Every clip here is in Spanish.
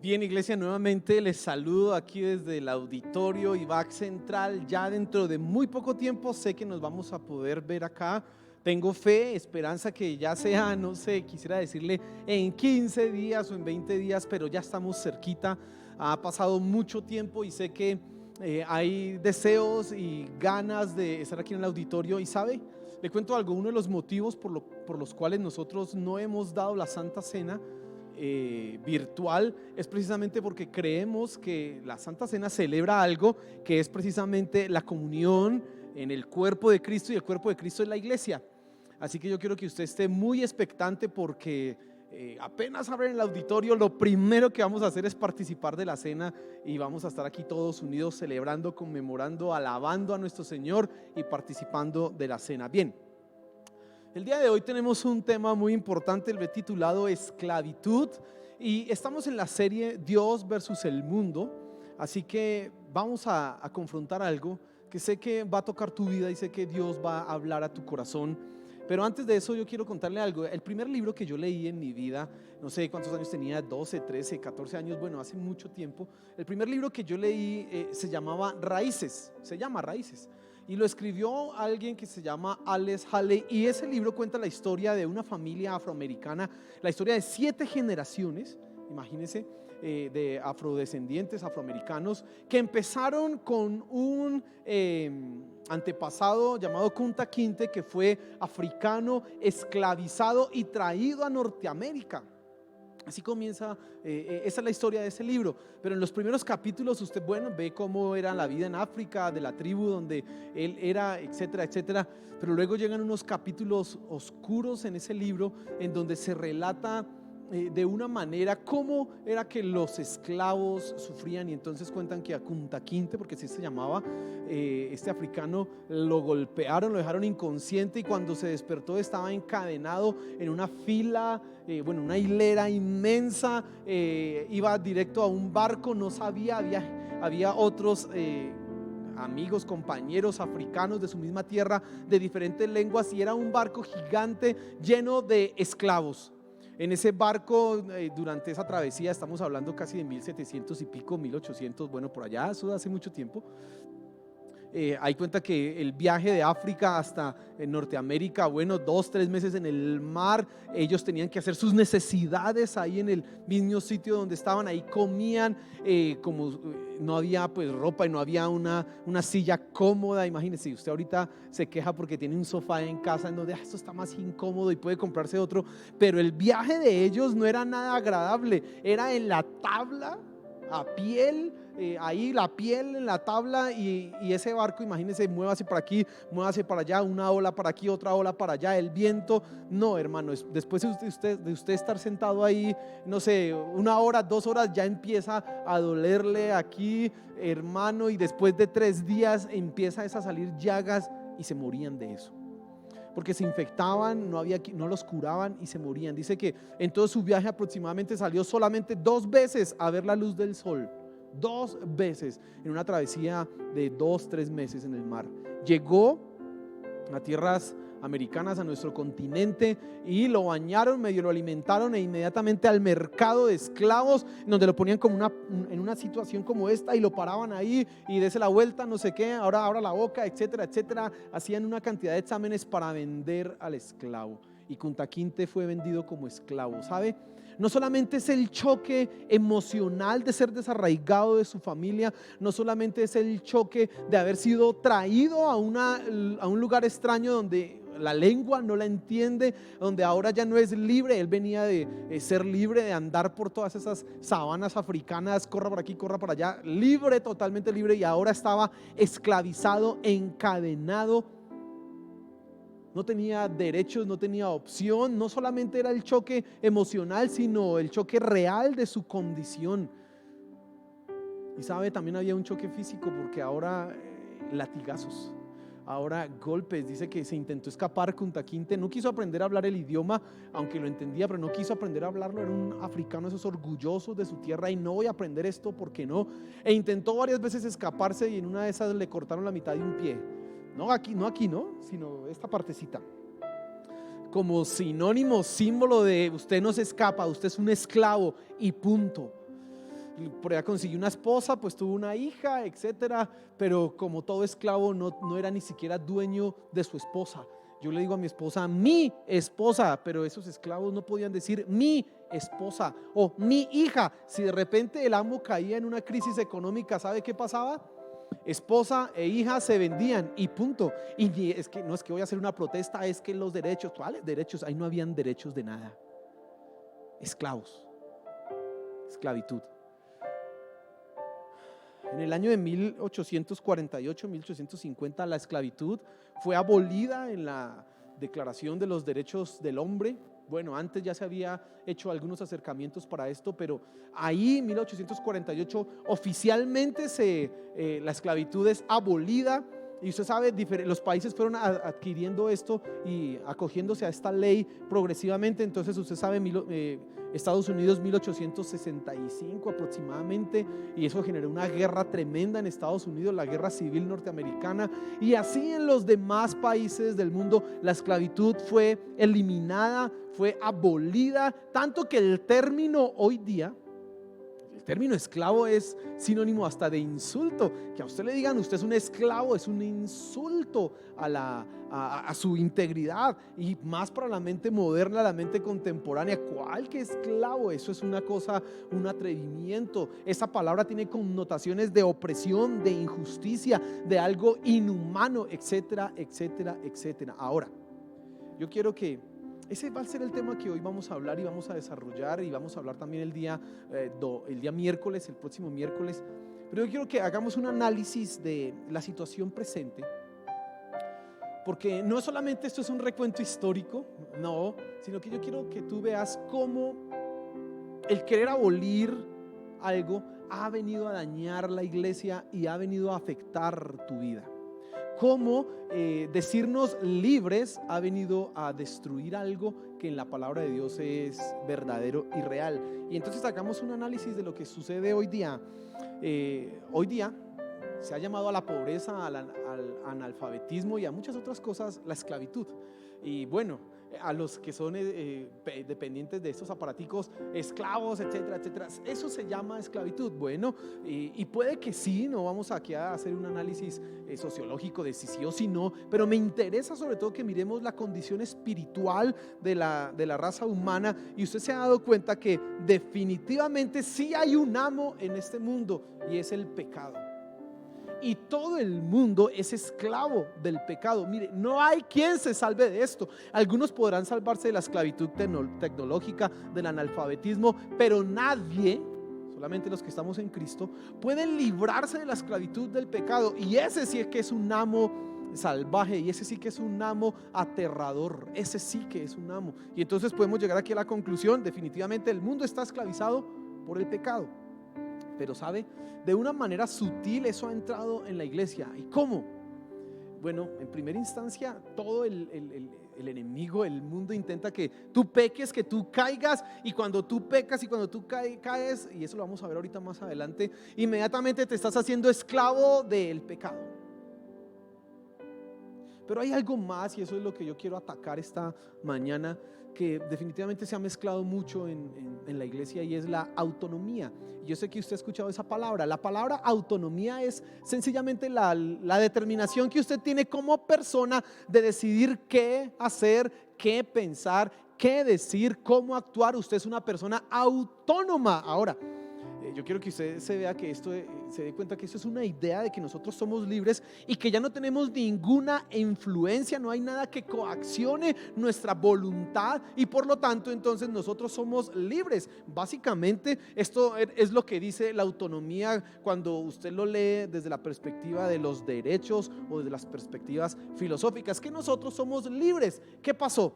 Bien, iglesia, nuevamente les saludo aquí desde el auditorio IVAC Central. Ya dentro de muy poco tiempo sé que nos vamos a poder ver acá. Tengo fe, esperanza que ya sea, no sé, quisiera decirle en 15 días o en 20 días, pero ya estamos cerquita. Ha pasado mucho tiempo y sé que hay deseos y ganas de estar aquí en el auditorio. Y sabe, le cuento algo, uno de los motivos por los cuales nosotros no hemos dado la Santa Cena virtual es precisamente porque creemos que la Santa Cena celebra algo que es precisamente la comunión en el cuerpo de Cristo, y el cuerpo de Cristo es la iglesia. Así que yo quiero que usted esté muy expectante porque apenas abren el auditorio, lo primero que vamos a hacer es participar de la cena y vamos a estar aquí todos unidos celebrando, conmemorando, alabando a nuestro Señor y participando de la cena. Bien, el día de hoy tenemos un tema muy importante, el titulado Esclavitud, y estamos en la serie Dios versus el mundo. Así que vamos a confrontar algo que sé que va a tocar tu vida y sé que Dios va a hablar a tu corazón. Pero antes de eso yo quiero contarle algo. El primer libro que yo leí en mi vida, no sé cuántos años tenía, 12, 13, 14 años, bueno, hace mucho tiempo. El primer libro que yo leí se llama Raíces, y lo escribió alguien que se llama Alex Haley, y ese libro cuenta la historia de una familia afroamericana, la historia de 7 generaciones, imagínense, de afrodescendientes afroamericanos que empezaron con un antepasado llamado Kunta Kinte, que fue africano, esclavizado y traído a Norteamérica. Así comienza, esa es la historia de ese libro. Pero en los primeros capítulos usted, bueno, ve cómo era la vida en África, de la tribu donde él era, etcétera, etcétera. Pero luego llegan unos capítulos oscuros en ese libro en donde se relata de una manera cómo era que los esclavos sufrían. Y entonces cuentan que a Kunta Kinte, porque así se llamaba, este africano, lo golpearon, lo dejaron inconsciente, y cuando se despertó estaba encadenado en una fila, una hilera inmensa, iba directo a un barco, no sabía, había otros amigos, compañeros africanos de su misma tierra, de diferentes lenguas, y era un barco gigante lleno de esclavos. En ese barco, durante esa travesía, estamos hablando casi de 1700 y pico, 1800, bueno, por allá, eso hace mucho tiempo. Hay cuenta que el viaje de África hasta Norteamérica, bueno, 2, 3 meses en el mar, ellos tenían que hacer sus necesidades ahí en el mismo sitio donde estaban, ahí comían, como no había pues ropa y no había una silla cómoda. Imagínense, usted ahorita se queja porque tiene un sofá en casa en donde esto está más incómodo y puede comprarse otro, pero el viaje de ellos no era nada agradable, era en la tabla a piel, ahí la piel en la tabla, y ese barco, imagínense, muévase para aquí, muévase para allá, una ola para aquí, otra ola para allá, el viento. No, hermano, después de usted estar sentado ahí, no sé, 1 hora, 2 horas, ya empieza a dolerle aquí, hermano, y después de 3 días empieza a salir llagas, y se morían de eso porque se infectaban, no los curaban y se morían. Dice que en todo su viaje aproximadamente salió solamente 2 veces a ver la luz del sol, 2 veces en una travesía de 2, 3 meses en el mar. Llegó a tierras americanas, a nuestro continente, y lo bañaron, medio lo alimentaron, e inmediatamente al mercado de esclavos, donde lo ponían como en una situación como esta, y lo paraban ahí, y dese la vuelta, no sé qué, ahora abra la boca, etcétera, etcétera. Hacían una cantidad de exámenes para vender al esclavo, y Kunta Kinte fue vendido como esclavo. ¿Sabe? No solamente es el choque emocional de ser desarraigado de su familia, no solamente es el choque de haber sido traído a un lugar extraño donde la lengua no la entiende, donde ahora ya no es libre. Él venía de ser libre, de andar por todas esas sabanas africanas, corra por aquí, corra por allá, libre, totalmente libre, y ahora estaba esclavizado, encadenado. No tenía derechos, no tenía opción. No solamente era el choque emocional, sino el choque real de su condición. Y sabe, también había un choque físico, porque ahora latigazos, ahora golpes. Dice que se intentó escapar Kunta Kinte, no quiso aprender a hablar el idioma, aunque lo entendía, pero no quiso aprender a hablarlo. Era un africano, esos orgullosos de su tierra, y no voy a aprender esto porque no. E intentó varias veces escaparse, y en una de esas le cortaron la mitad de un pie. No aquí, sino esta partecita, como sinónimo, símbolo de usted no se escapa, usted es un esclavo y punto. por allá consiguió una esposa, pues tuvo una hija, etcétera, pero como todo esclavo no era ni siquiera dueño de su esposa. Yo le digo a mi esposa, mi esposa, pero esos esclavos no podían decir mi esposa o mi hija. Si de repente el amo caía en una crisis económica, ¿sabe qué pasaba? Esposa e hija se vendían y punto. Y es que no es que voy a hacer una protesta, es que los derechos, ¿cuáles derechos? Ahí no habían derechos de nada. Esclavos, esclavitud. En el año de 1848, 1850, la esclavitud fue abolida en la Declaración de los Derechos del Hombre. Bueno, antes ya se había hecho algunos acercamientos para esto, pero ahí en 1848 oficialmente la esclavitud es abolida. Y usted sabe, los países fueron adquiriendo esto y acogiéndose a esta ley progresivamente. Entonces usted sabe, Estados Unidos 1865 aproximadamente, y eso generó una guerra tremenda en Estados Unidos, la guerra civil norteamericana, y así en los demás países del mundo la esclavitud fue eliminada, fue abolida, tanto que el término hoy día, el término esclavo es sinónimo hasta de insulto. Que a usted le digan usted es un esclavo es un insulto a su integridad, y más para la mente moderna, la mente contemporánea. ¿Cuál que esclavo? Eso es una cosa, un atrevimiento. Esa palabra tiene connotaciones de opresión, de injusticia, de algo inhumano, etcétera, etcétera, etcétera. Ahora, yo quiero que ese va a ser el tema que hoy vamos a hablar y vamos a desarrollar, y vamos a hablar también el día miércoles, el próximo miércoles. Pero yo quiero que hagamos un análisis de la situación presente, porque no solamente esto es un recuento histórico, no, sino que yo quiero que tú veas cómo el querer abolir algo ha venido a dañar la iglesia y ha venido a afectar tu vida. Cómo decirnos libres ha venido a destruir algo que en la palabra de Dios es verdadero y real. Y entonces hagamos un análisis de lo que sucede hoy día. Hoy día se ha llamado a la pobreza, al analfabetismo y a muchas otras cosas la esclavitud. Y bueno, a los que son dependientes de estos aparaticos, esclavos, etcétera, etcétera, eso se llama esclavitud. Bueno, y puede que sí, no vamos aquí a hacer un análisis sociológico de si sí o si no, pero me interesa sobre todo que miremos la condición espiritual de la raza humana, y usted se ha dado cuenta que definitivamente sí hay un amo en este mundo, y es el pecado. Y todo el mundo es esclavo del pecado. Mire, no hay quien se salve de esto. Algunos podrán salvarse de la esclavitud tecnológica, del analfabetismo, pero nadie, solamente los que estamos en Cristo, pueden librarse de la esclavitud del pecado. Y ese sí es que es un amo salvaje, y ese sí que es un amo aterrador. Ese sí que es un amo. Y entonces podemos llegar aquí a la conclusión: definitivamente el mundo está esclavizado por el pecado. Pero sabe, de una manera sutil eso ha entrado en la iglesia. ¿Y cómo? Bueno, en primera instancia, todo el enemigo, el mundo intenta que tú peques, que tú caigas, y cuando tú pecas y cuando tú caes, y eso lo vamos a ver ahorita más adelante, inmediatamente te estás haciendo esclavo del pecado. Pero hay algo más, y eso es lo que yo quiero atacar esta mañana, que definitivamente se ha mezclado mucho en la iglesia, y es la autonomía. Yo sé que usted ha escuchado esa palabra. La palabra autonomía es sencillamente la determinación que usted tiene como persona de decidir qué hacer, qué pensar, qué decir, cómo actuar. Usted es una persona autónoma. Ahora, yo quiero que usted se dé cuenta que esto es una idea de que nosotros somos libres y que ya no tenemos ninguna influencia, no hay nada que coaccione nuestra voluntad, y por lo tanto entonces nosotros somos libres. Básicamente esto es lo que dice la autonomía cuando usted lo lee desde la perspectiva de los derechos o desde las perspectivas filosóficas, que nosotros somos libres. ¿Qué pasó?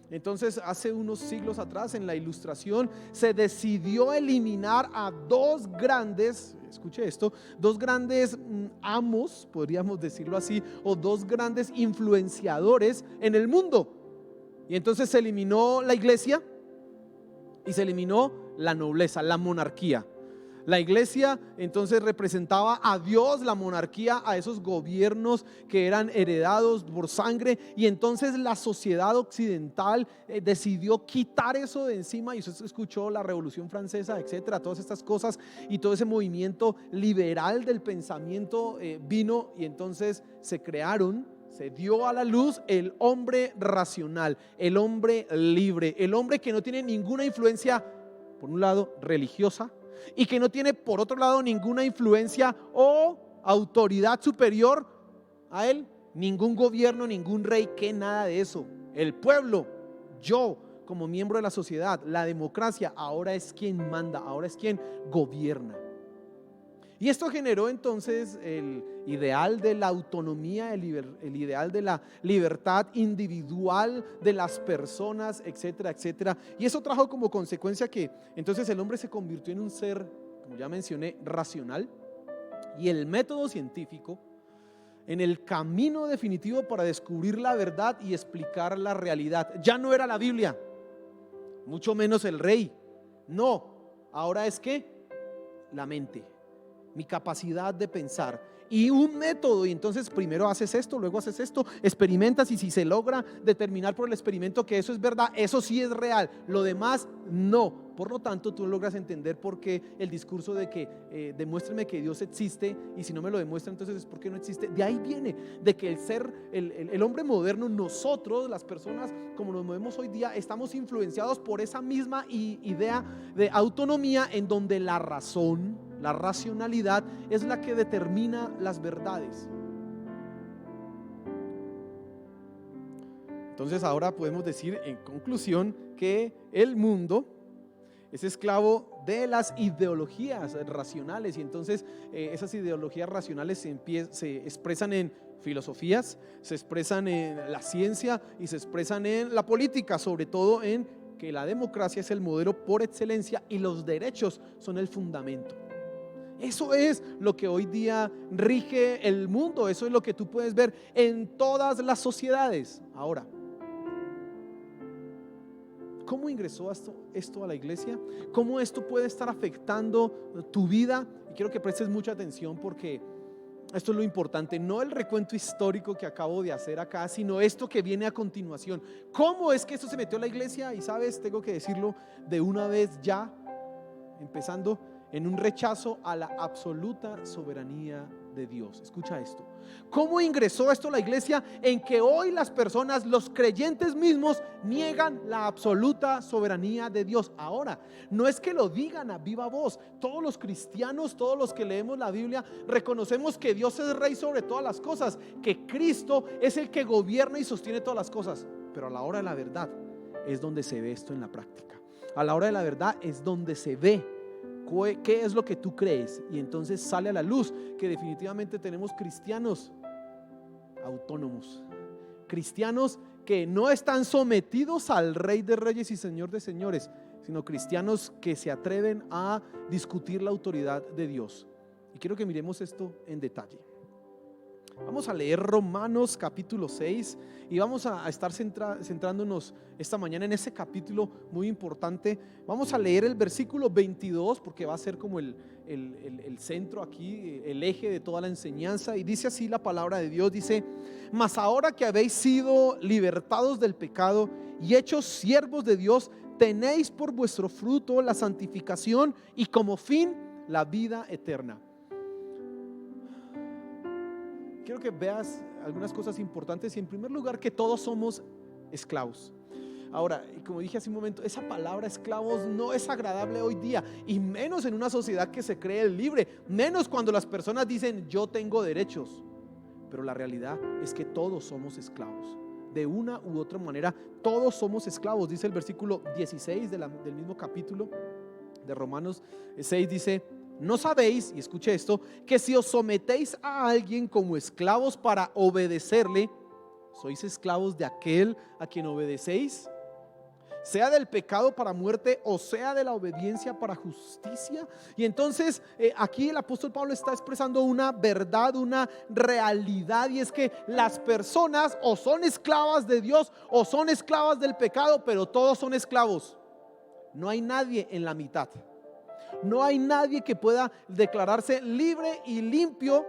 Entonces, hace unos siglos atrás, en la Ilustración, se decidió eliminar a dos grandes, escuche esto, dos grandes amos, podríamos decirlo así, o dos grandes influenciadores en el mundo. Y entonces se eliminó la iglesia y se eliminó la nobleza, la monarquía. La iglesia entonces representaba a Dios, la monarquía, a esos gobiernos que eran heredados por sangre, y entonces la sociedad occidental decidió quitar eso de encima, y usted escuchó la Revolución Francesa, etcétera, todas estas cosas, y todo ese movimiento liberal del pensamiento vino, y entonces se dio a la luz el hombre racional, el hombre libre, el hombre que no tiene ninguna influencia, por un lado, religiosa, y que no tiene por otro lado ninguna influencia o autoridad superior a él, ningún gobierno, ningún rey, que nada de eso. El pueblo, yo como miembro de la sociedad, la democracia, ahora es quien manda, ahora es quien gobierna. Y esto generó entonces el ideal de la autonomía, el ideal de la libertad individual de las personas, etcétera, etcétera. Y eso trajo como consecuencia que entonces el hombre se convirtió en un ser, como ya mencioné, racional, y el método científico en el camino definitivo para descubrir la verdad y explicar la realidad. Ya no era la Biblia, mucho menos el rey. No, ahora es que la mente, mi capacidad de pensar y un método. Y entonces primero haces esto, luego haces esto, experimentas, y si se logra determinar por el experimento que eso es verdad, eso sí es real, lo demás no. Por lo tanto, tú logras entender por qué el discurso de que demuéstrame que Dios existe, y si no me lo demuestra, entonces es porque no existe. De ahí viene, de que el ser, el hombre moderno, nosotros, las personas como nos movemos hoy día, estamos influenciados por esa misma idea de autonomía, en donde la razón, la racionalidad es la que determina las verdades. Entonces ahora podemos decir en conclusión que el mundo es esclavo de las ideologías racionales, y entonces esas ideologías racionales se expresan en filosofías, se expresan en la ciencia y se expresan en la política, sobre todo en que la democracia es el modelo por excelencia y los derechos son el fundamento. Eso es lo que hoy día rige el mundo, eso es lo que tú puedes ver en todas las sociedades. Ahora, ¿cómo ingresó esto a la iglesia? ¿Cómo esto puede estar afectando tu vida? Y quiero que prestes mucha atención, porque esto es lo importante, no el recuento histórico que acabo de hacer acá, sino esto que viene a continuación. ¿Cómo es que esto se metió a la iglesia? Y sabes, tengo que decirlo de una vez ya, empezando en un rechazo a la absoluta soberanía de Dios. Escucha esto. ¿Cómo ingresó esto a la iglesia? En que hoy las personas, los creyentes mismos, niegan la absoluta soberanía de Dios. Ahora, no es que lo digan a viva voz. Todos los cristianos, todos los que leemos la Biblia, reconocemos que Dios es rey sobre todas las cosas, que Cristo es el que gobierna y sostiene todas las cosas. Pero a la hora de la verdad es donde se ve esto en la práctica. A la hora de la verdad es donde se ve qué es lo que tú crees, y entonces sale a la luz que definitivamente tenemos cristianos autónomos, cristianos que no están sometidos al Rey de Reyes y Señor de Señores, sino cristianos que se atreven a discutir la autoridad de Dios. Y quiero que miremos esto en detalle. Vamos a leer Romanos capítulo 6 y vamos a estar centrándonos esta mañana en ese capítulo muy importante. Vamos a leer el versículo 22, porque va a ser como el centro aquí, el eje de toda la enseñanza. Y dice así la palabra de Dios, dice: mas ahora que habéis sido libertados del pecado y hechos siervos de Dios, tenéis por vuestro fruto la santificación y como fin la vida eterna. Quiero que veas algunas cosas importantes, y en primer lugar que todos somos esclavos. Ahora, como dije hace un momento, esa palabra esclavos no es agradable hoy día, y menos en una sociedad que se cree libre, menos cuando las personas dicen yo tengo derechos. Pero la realidad es que todos somos esclavos, de una u otra manera. Todos somos esclavos. Dice el versículo 16 del mismo capítulo de Romanos 6, dice: ¿no sabéis, y escuche esto, que si os sometéis a alguien como esclavos para obedecerle, sois esclavos de aquel a quien obedecéis? Sea del pecado para muerte o sea de la obediencia para justicia. Y entonces aquí el apóstol Pablo está expresando una verdad, una realidad, y es que las personas o son esclavas de Dios o son esclavas del pecado, pero todos son esclavos. No hay nadie en la mitad. No hay nadie que pueda declararse libre y limpio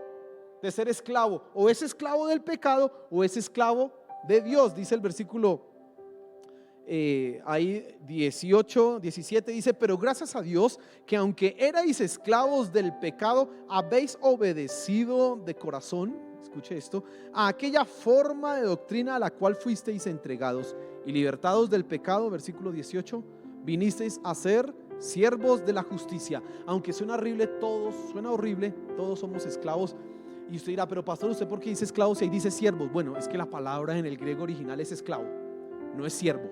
de ser esclavo. O es esclavo del pecado o es esclavo de Dios. Dice el versículo ahí 18, 17, dice: pero gracias a Dios que aunque erais esclavos del pecado, habéis obedecido de corazón, escuche esto, a aquella forma de doctrina a la cual fuisteis entregados, y libertados del pecado, versículo 18, vinisteis a ser siervos de la justicia. Aunque suena horrible, todos somos esclavos. Y usted dirá: pero pastor, ¿usted por qué dice esclavos y ahí dice siervos? Bueno, es que la palabra en el griego original es esclavo, no es siervo.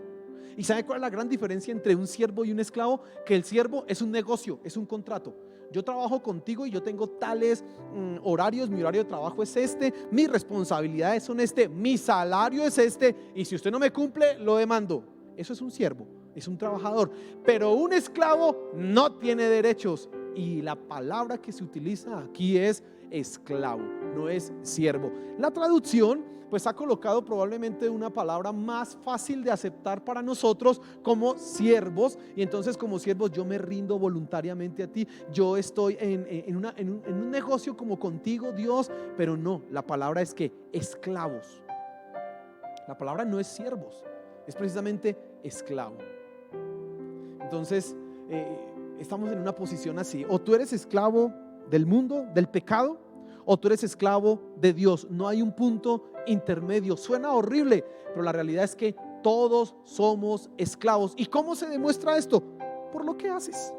¿Y sabe cuál es la gran diferencia entre un siervo y un esclavo? Que el siervo es un negocio, es un contrato. Yo trabajo contigo y yo tengo tales horarios, mi horario de trabajo es este, mis responsabilidades son este, mi salario es este, y si usted no me cumple, lo demando. Eso es un siervo, es un trabajador. Pero un esclavo no tiene derechos, y la palabra que se utiliza aquí es esclavo, no es siervo. La traducción pues ha colocado probablemente una palabra más fácil de aceptar para nosotros como siervos, y entonces como siervos yo me rindo voluntariamente a ti, yo estoy en un negocio como contigo, Dios. Pero no, la palabra es que esclavos. La palabra no es siervos, es precisamente esclavo. Entonces estamos en una posición así: o tú eres esclavo del mundo, del pecado, o tú eres esclavo de Dios. No hay un punto intermedio. Suena horrible, pero la realidad es que todos somos esclavos. ¿Y cómo se demuestra esto? Por lo que haces.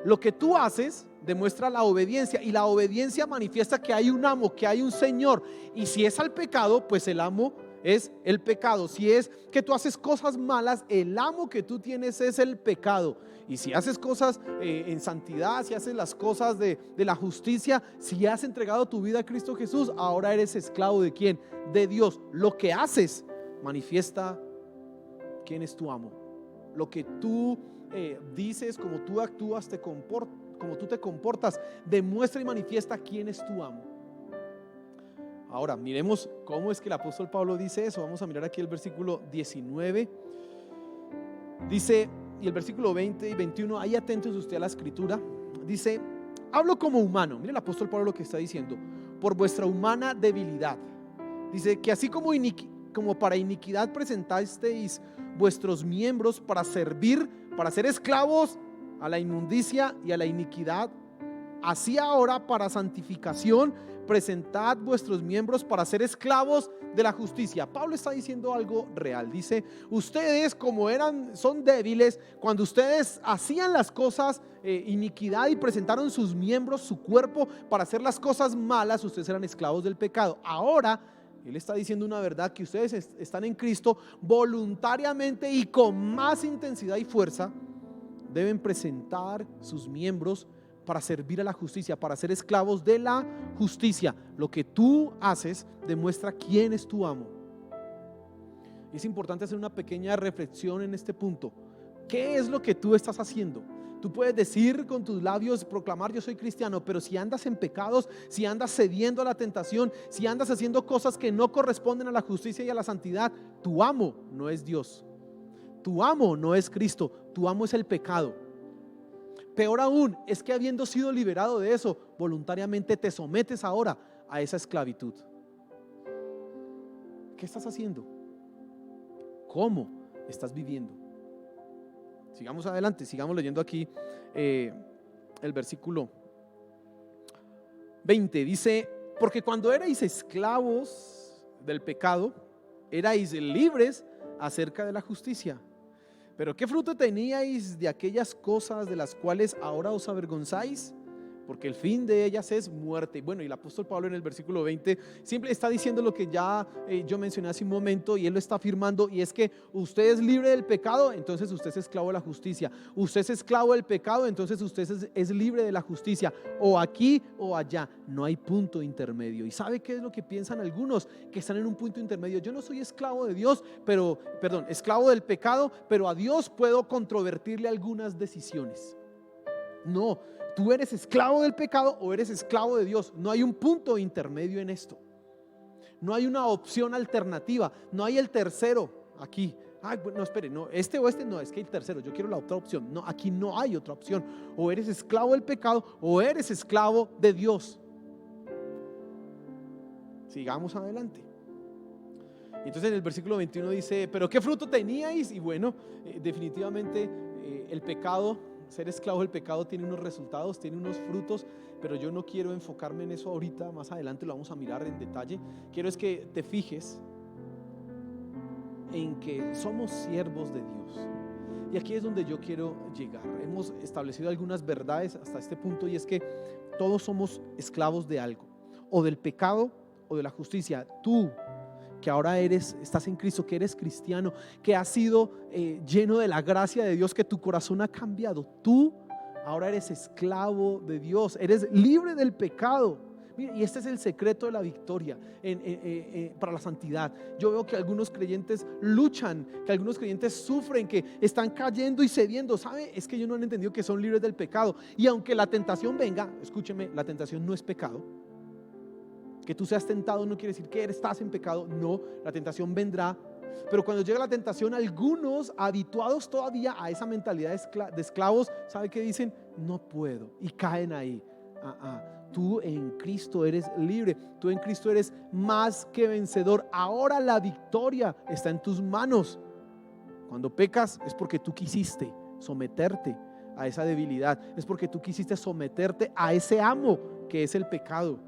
Lo que tú haces demuestra la obediencia, y la obediencia manifiesta que hay un amo, que hay un Señor. Y si es al pecado, pues el amo es el pecado. Si es que tú haces cosas malas, el amo que tú tienes es el pecado. Y si haces cosas en santidad, si haces las cosas de la justicia, si has entregado tu vida a Cristo Jesús, ahora eres esclavo ¿de quién? De Dios. Lo que haces manifiesta quién es tu amo. Lo que tú dices, como tú actúas, como tú te comportas, demuestra y manifiesta quién es tu amo. Ahora miremos cómo es que el apóstol Pablo dice eso. Vamos a mirar aquí el versículo 19. Dice, y el versículo 20 y 21, ahí atentos usted a la escritura. Dice: hablo como humano. Mire el apóstol Pablo lo que está diciendo: por vuestra humana debilidad. Dice que así como para iniquidad presentasteis vuestros miembros para servir, para ser esclavos a la inmundicia y a la iniquidad, así ahora para santificación presentad vuestros miembros para ser esclavos de la justicia. Pablo está diciendo algo real. Dice: ustedes, como son débiles, cuando ustedes hacían las cosas iniquidad y presentaron sus miembros, su cuerpo, para hacer las cosas malas, ustedes eran esclavos del pecado. Ahora él está diciendo una verdad: que ustedes están en Cristo, voluntariamente y con más intensidad y fuerza deben presentar sus miembros para servir a la justicia, para ser esclavos de la justicia. Lo que tú haces demuestra quién es tu amo. Es importante hacer una pequeña reflexión en este punto. ¿Qué es lo que tú estás haciendo? Tú puedes decir con tus labios, proclamar: yo soy cristiano, pero si andas en pecados, si andas cediendo a la tentación, si andas haciendo cosas que no corresponden a la justicia y a la santidad, tu amo no es Dios, tu amo no es Cristo, tu amo es el pecado. Peor aún es que, habiendo sido liberado de eso, voluntariamente te sometes ahora a esa esclavitud. ¿Qué estás haciendo? ¿Cómo estás viviendo? Sigamos adelante, sigamos leyendo aquí el versículo 20. Dice: porque cuando erais esclavos del pecado, erais libres acerca de la justicia. Pero ¿qué fruto teníais de aquellas cosas de las cuales ahora os avergonzáis? Porque el fin de ellas es muerte. Bueno, y el apóstol Pablo en el versículo 20 siempre está diciendo lo que ya yo mencioné hace un momento, y él lo está afirmando, y es que usted es libre del pecado, entonces usted es esclavo de la justicia. Usted es esclavo del pecado, entonces usted es libre de la justicia. O aquí o allá, no hay punto intermedio. ¿Y sabe qué es lo que piensan algunos? Que están en un punto intermedio. Yo no soy esclavo de Dios, esclavo del pecado, pero a Dios puedo controvertirle algunas decisiones. No, tú eres esclavo del pecado o eres esclavo de Dios. No hay un punto intermedio en esto. No hay una opción alternativa. No hay el tercero aquí. Ay, bueno, no, espere, no, este o este no, es que hay tercero, yo quiero la otra opción. No, aquí no hay otra opción. O eres esclavo del pecado o eres esclavo de Dios. Sigamos adelante. Entonces en el versículo 21 dice, pero ¿qué fruto teníais? Y bueno, definitivamente el pecado, ser esclavo del pecado tiene unos resultados, tiene unos frutos, pero yo no quiero enfocarme en eso ahorita, más adelante lo vamos a mirar en detalle. Quiero es que te fijes en que somos siervos de Dios. Y aquí es donde yo quiero llegar. Hemos establecido algunas verdades hasta este punto, y es que todos somos esclavos de algo, o del pecado o de la justicia. Tú que ahora estás en Cristo, que eres cristiano, que has sido lleno de la gracia de Dios, que tu corazón ha cambiado, tú ahora eres esclavo de Dios, eres libre del pecado. Y este es el secreto de la victoria para la santidad. Yo veo que algunos creyentes luchan, que algunos creyentes sufren, que están cayendo y cediendo. ¿Sabe? Es que ellos no han entendido que son libres del pecado. Y aunque la tentación venga, escúcheme, la tentación no es pecado. Que tú seas tentado no quiere decir que estás en pecado. No, la tentación vendrá. Pero cuando llega la tentación, algunos habituados todavía a esa mentalidad de esclavos, ¿sabe qué dicen? No puedo, y caen ahí. Tú en Cristo eres libre, tú en Cristo eres más que vencedor. Ahora la victoria está en tus manos. Cuando pecas es porque tú quisiste someterte a esa debilidad, es porque tú quisiste someterte a ese amo que es el pecado.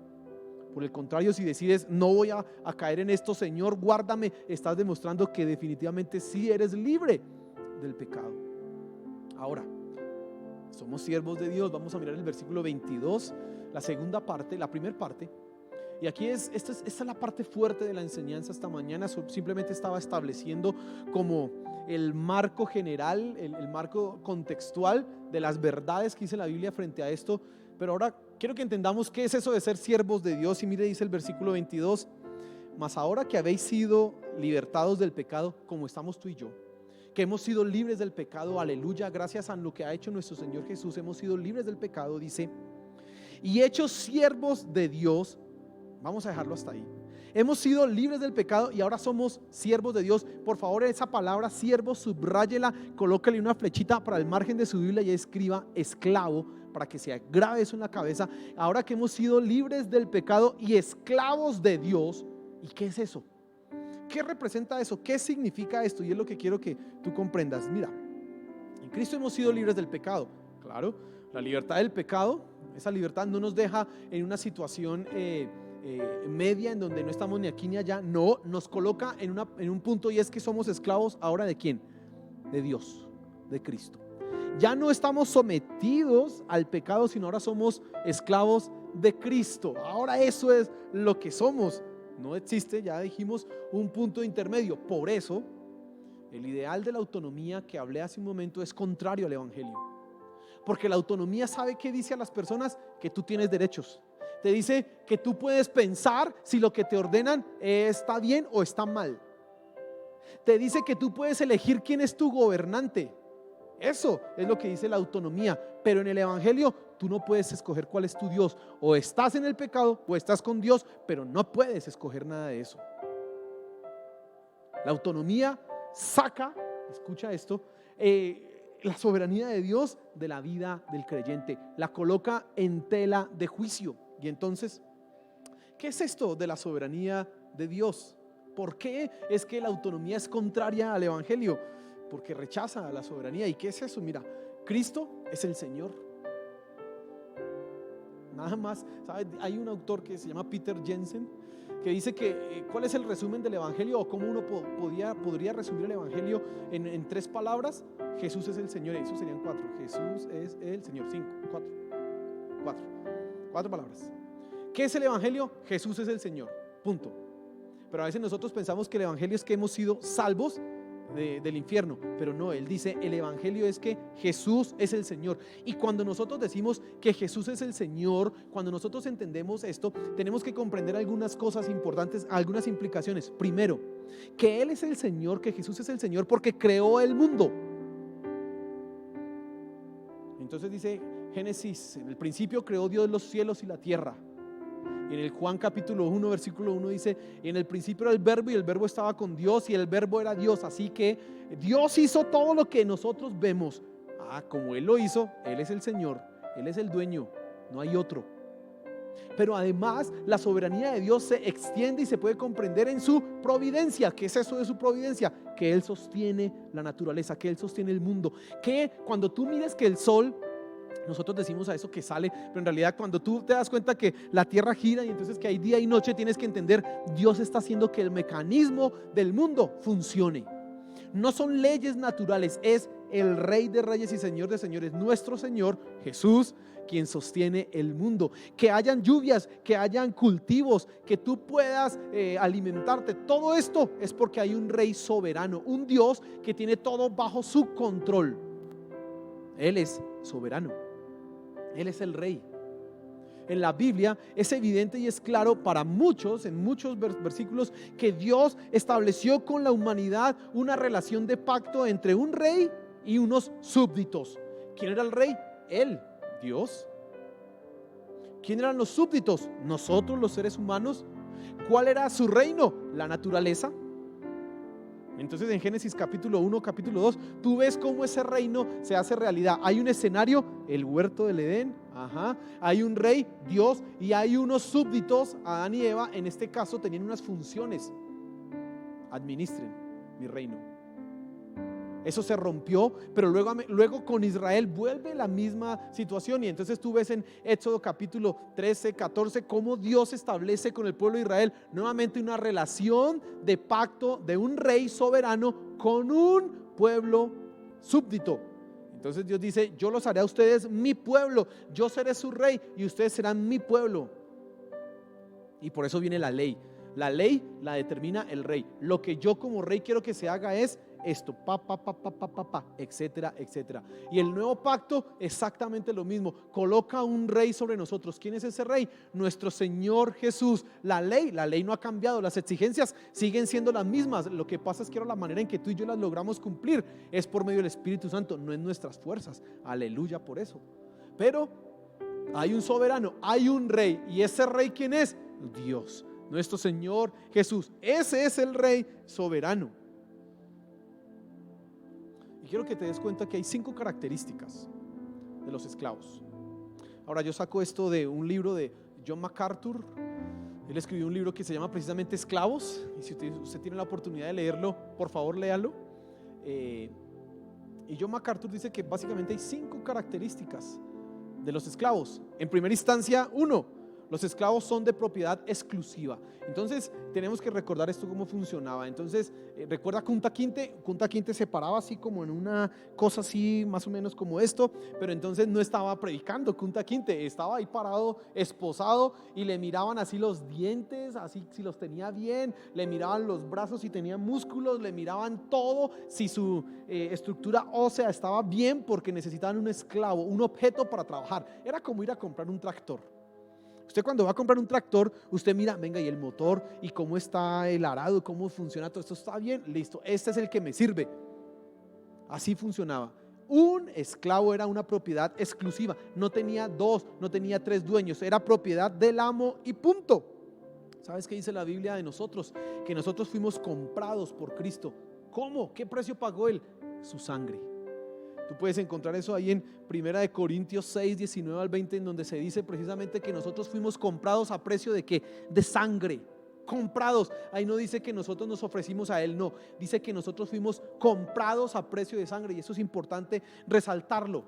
Por el contrario, si decides no voy a caer en esto, Señor, guárdame, estás demostrando que definitivamente sí eres libre del pecado. Ahora, somos siervos de Dios. Vamos a mirar el versículo 22, la segunda parte, la primera parte. Y aquí esta es la parte fuerte de la enseñanza esta mañana. Simplemente estaba estableciendo como el marco general, el marco contextual de las verdades que dice la Biblia frente a esto. Pero ahora quiero que entendamos qué es eso de ser siervos de Dios. Y mire, dice el versículo 22, mas ahora que habéis sido libertados del pecado, como estamos tú y yo, que hemos sido libres del pecado, aleluya, gracias a lo que ha hecho nuestro Señor Jesús, hemos sido libres del pecado, dice, y hechos siervos de Dios. Vamos a dejarlo hasta ahí. Hemos sido libres del pecado y ahora somos siervos de Dios. Por favor, esa palabra siervo, subráyela, colócale una flechita para el margen de su Biblia y escriba esclavo, para que se grabe eso en la cabeza. Ahora que hemos sido libres del pecado y esclavos de Dios. ¿Y qué es eso? ¿Qué representa eso? ¿Qué significa esto? Y es lo que quiero que tú comprendas. Mira, en Cristo hemos sido libres del pecado. Claro, la libertad del pecado, esa libertad no nos deja en una situación media en donde no estamos ni aquí ni allá. No, nos coloca en un punto, y es que somos esclavos ahora ¿de quién? De Dios, de Cristo. Ya no estamos sometidos al pecado, sino ahora somos esclavos de Cristo. Ahora eso es lo que somos. No existe, ya dijimos, un punto intermedio. Por eso el ideal de la autonomía que hablé hace un momento es contrario al evangelio, porque la autonomía sabe qué dice a las personas: que tú tienes derechos. Te dice que tú puedes pensar si lo que te ordenan está bien o está mal. Te dice que tú puedes elegir quién es tu gobernante. Eso es lo que dice la autonomía. Pero en el evangelio tú no puedes escoger cuál es tu Dios. O estás en el pecado o estás con Dios, pero no puedes escoger nada de eso. La autonomía saca, escucha esto, la soberanía de Dios de la vida del creyente, la coloca en tela de juicio. Y entonces, ¿qué es esto de la soberanía de Dios? ¿Por qué es que la autonomía es contraria al evangelio? Porque rechaza la soberanía. ¿Y qué es eso? Mira, Cristo es el Señor. Nada más, ¿sabes? Hay un autor que se llama Peter Jensen, que dice que ¿cuál es el resumen del evangelio? O cómo uno podría resumir el evangelio en 3 palabras. Jesús es el Señor. Eso serían 4. Jesús es el Señor. 5, 4 palabras. ¿Qué es el evangelio? Jesús es el Señor, punto. Pero a veces nosotros pensamos que el evangelio es que hemos sido salvos del infierno, pero no. Él dice: el evangelio es que Jesús es el Señor. Y cuando nosotros decimos que Jesús es el Señor, cuando nosotros entendemos esto, tenemos que comprender algunas cosas importantes, algunas implicaciones. Primero, que Él es el Señor, que Jesús es el Señor porque creó el mundo. Entonces dice Génesis: en el principio creó Dios los cielos y la tierra. En el Juan capítulo 1, versículo 1 dice: en el principio era el verbo y el verbo estaba con Dios y el verbo era Dios. Así que Dios hizo todo lo que nosotros vemos. Como Él lo hizo, Él es el Señor, Él es el dueño, no hay otro. Pero además la soberanía de Dios se extiende y se puede comprender en su providencia. ¿Qué es eso de su providencia? Que Él sostiene la naturaleza, que Él sostiene el mundo. Que cuando tú mires que el sol, nosotros decimos a eso que sale, pero en realidad cuando tú te das cuenta que la tierra gira y entonces que hay día y noche, tienes que entender, Dios está haciendo que el mecanismo del mundo funcione. No son leyes naturales, es el Rey de Reyes y Señor de Señores, nuestro Señor Jesús, quien sostiene el mundo. Que hayan lluvias, que hayan cultivos, que tú puedas alimentarte. Todo esto es porque hay un Rey soberano, un Dios que tiene todo bajo su control. Él es soberano, Él es el Rey. En la Biblia es evidente y es claro para muchos, en muchos versículos, que Dios estableció con la humanidad una relación de pacto entre un rey y unos súbditos. ¿Quién era el rey? Él, Dios. ¿Quién eran los súbditos? Nosotros, los seres humanos. ¿Cuál era su reino? La naturaleza. Entonces en Génesis capítulo 1, capítulo 2, tú ves cómo ese reino se hace realidad. Hay un escenario, el huerto del Edén, hay un rey, Dios, y hay unos súbditos, Adán y Eva. En este caso tenían unas funciones: administren mi reino. Eso se rompió, pero luego con Israel vuelve la misma situación. Y entonces tú ves en Éxodo capítulo 13, 14 cómo Dios establece con el pueblo de Israel nuevamente una relación de pacto de un rey soberano con un pueblo súbdito. Entonces Dios dice: yo los haré a ustedes mi pueblo, yo seré su rey y ustedes serán mi pueblo. Y por eso viene la ley. La ley la determina el rey. Lo que yo como rey quiero que se haga es esto, etcétera, etcétera. Y el nuevo pacto exactamente lo mismo, coloca un rey sobre nosotros. ¿Quién es ese rey? Nuestro Señor Jesús. La ley no ha cambiado, las exigencias siguen siendo las mismas. Lo que pasa es que ahora la manera en que tú y yo las logramos cumplir es por medio del Espíritu Santo, no en nuestras fuerzas. Aleluya por eso. Pero hay un soberano, hay un rey. ¿Y ese rey quién es? Dios, nuestro Señor Jesús. Ese es el rey soberano. Y quiero que te des cuenta que hay 5 características de los esclavos. Ahora, yo saco esto de un libro de John MacArthur. Él escribió un libro que se llama precisamente Esclavos, y si usted tiene la oportunidad de leerlo, por favor léalo. Y John MacArthur dice que básicamente hay 5 características de los esclavos. En primera instancia, 1, los esclavos son de propiedad exclusiva. Entonces tenemos que recordar esto cómo funcionaba. Entonces recuerda Kunta Kinte se paraba así como en una cosa así más o menos como esto, pero entonces no estaba predicando Kunta Kinte, estaba ahí parado, esposado, y le miraban así los dientes, así si los tenía bien, le miraban los brazos si tenía músculos, le miraban todo, si su estructura ósea estaba bien, porque necesitaban un esclavo, un objeto para trabajar. Era como ir a comprar un tractor. Usted cuando va a comprar un tractor, usted mira, venga, y el motor, y cómo está el arado, cómo funciona todo esto, está bien, listo, este es el que me sirve. Así funcionaba. Un esclavo era una propiedad exclusiva, no tenía 2, no tenía 3 dueños, era propiedad del amo y punto. ¿Sabes qué dice la Biblia de nosotros? Que nosotros fuimos comprados por Cristo. ¿Cómo? ¿Qué precio pagó Él? Su sangre. Tú puedes encontrar eso ahí en 1 Corintios 6, 19 al 20, en donde se dice precisamente que nosotros fuimos comprados a precio de ¿qué? De sangre. Comprados. Ahí no dice que nosotros nos ofrecimos a Él, no. Dice que nosotros fuimos comprados a precio de sangre, y eso es importante resaltarlo.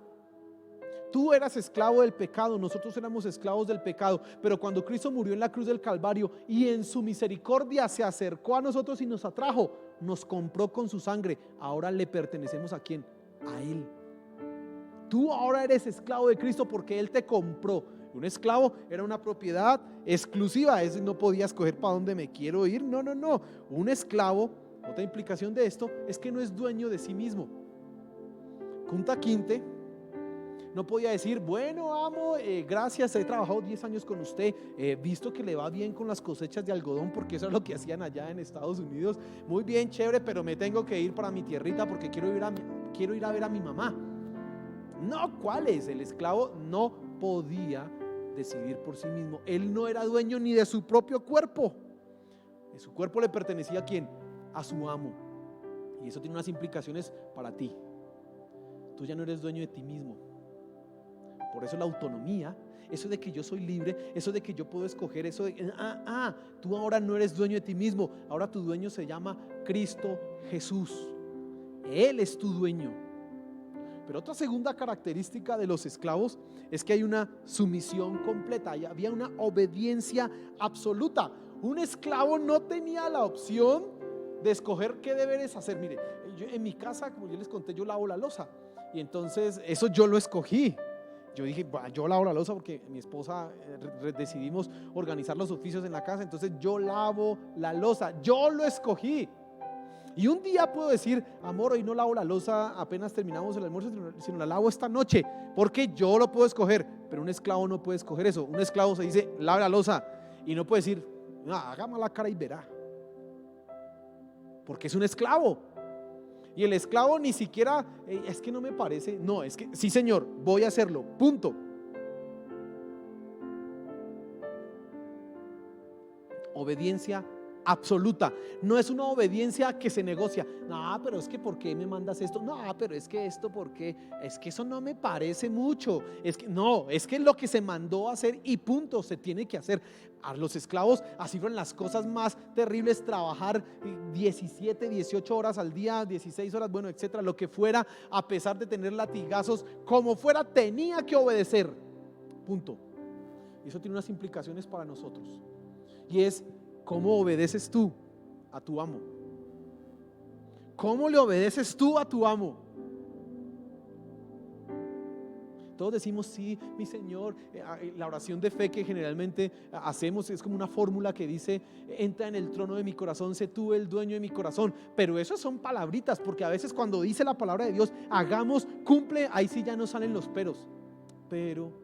Tú eras esclavo del pecado, nosotros éramos esclavos del pecado, pero cuando Cristo murió en la cruz del Calvario y en su misericordia se acercó a nosotros y nos atrajo, nos compró con su sangre. Ahora le pertenecemos ¿a quién? A Él. Tú ahora eres esclavo de Cristo porque Él te compró. Un esclavo era una propiedad exclusiva, ese no podía escoger para dónde me quiero ir. No. Un esclavo, otra implicación de esto es que no es dueño de sí mismo. Kunta Kinte no podía decir, bueno, amo, gracias, he trabajado 10 años con usted, he visto que le va bien con las cosechas de algodón, porque eso es lo que hacían allá en Estados Unidos. Muy bien, chévere, pero me tengo que ir para mi tierrita porque quiero ir a ver a mi mamá. No, ¿cuál es? El esclavo no podía decidir por sí mismo. Él no era dueño ni de su propio cuerpo. Su cuerpo le pertenecía ¿a quién? A su amo. Y eso tiene unas implicaciones para ti. Tú ya no eres dueño de ti mismo. Por eso la autonomía, eso de que yo soy libre, eso de que yo puedo escoger, eso de tú ahora no eres dueño de ti mismo. Ahora tu dueño se llama Cristo Jesús. Él es tu dueño. Pero otra segunda característica de los esclavos es que hay una sumisión completa, había una obediencia absoluta. Un esclavo no tenía la opción de escoger qué deberes hacer. Mire, yo, en mi casa, como yo les conté, yo lavo la loza, y entonces eso yo lo escogí. Yo dije, yo lavo la loza porque mi esposa decidimos organizar los oficios en la casa, entonces yo lavo la loza, yo lo escogí. Y un día puedo decir, amor, hoy no lavo la loza, apenas terminamos el almuerzo, sino la lavo esta noche, porque yo lo puedo escoger. Pero un esclavo no puede escoger eso. Un esclavo se dice, lave la loza, y no puede decir, haga mala cara y verá, porque es un esclavo. Y el esclavo ni siquiera, es que no me parece, no, es que sí señor, voy a hacerlo, punto. Obediencia absoluta. No es una obediencia que se negocia. No, pero es que ¿por qué me mandas esto? No, pero es que esto, ¿por qué? Es que eso no me parece mucho. Es que no, es que lo que se mandó a hacer y punto, se tiene que hacer. A los esclavos así fueron las cosas más terribles, trabajar 17, 18 horas al día, 16 horas, bueno, etcétera, lo que fuera, a pesar de tener latigazos, como fuera, tenía que obedecer. Punto. Y eso tiene unas implicaciones para nosotros. Y es, ¿cómo obedeces tú a tu amo? ¿Cómo le obedeces tú a tu amo? Todos decimos, sí, mi Señor. La oración de fe que generalmente hacemos es como una fórmula que dice, entra en el trono de mi corazón, sé tú el dueño de mi corazón. Pero eso son palabritas, porque a veces cuando dice la palabra de Dios, hagamos, cumple, ahí sí ya no salen los peros. Pero,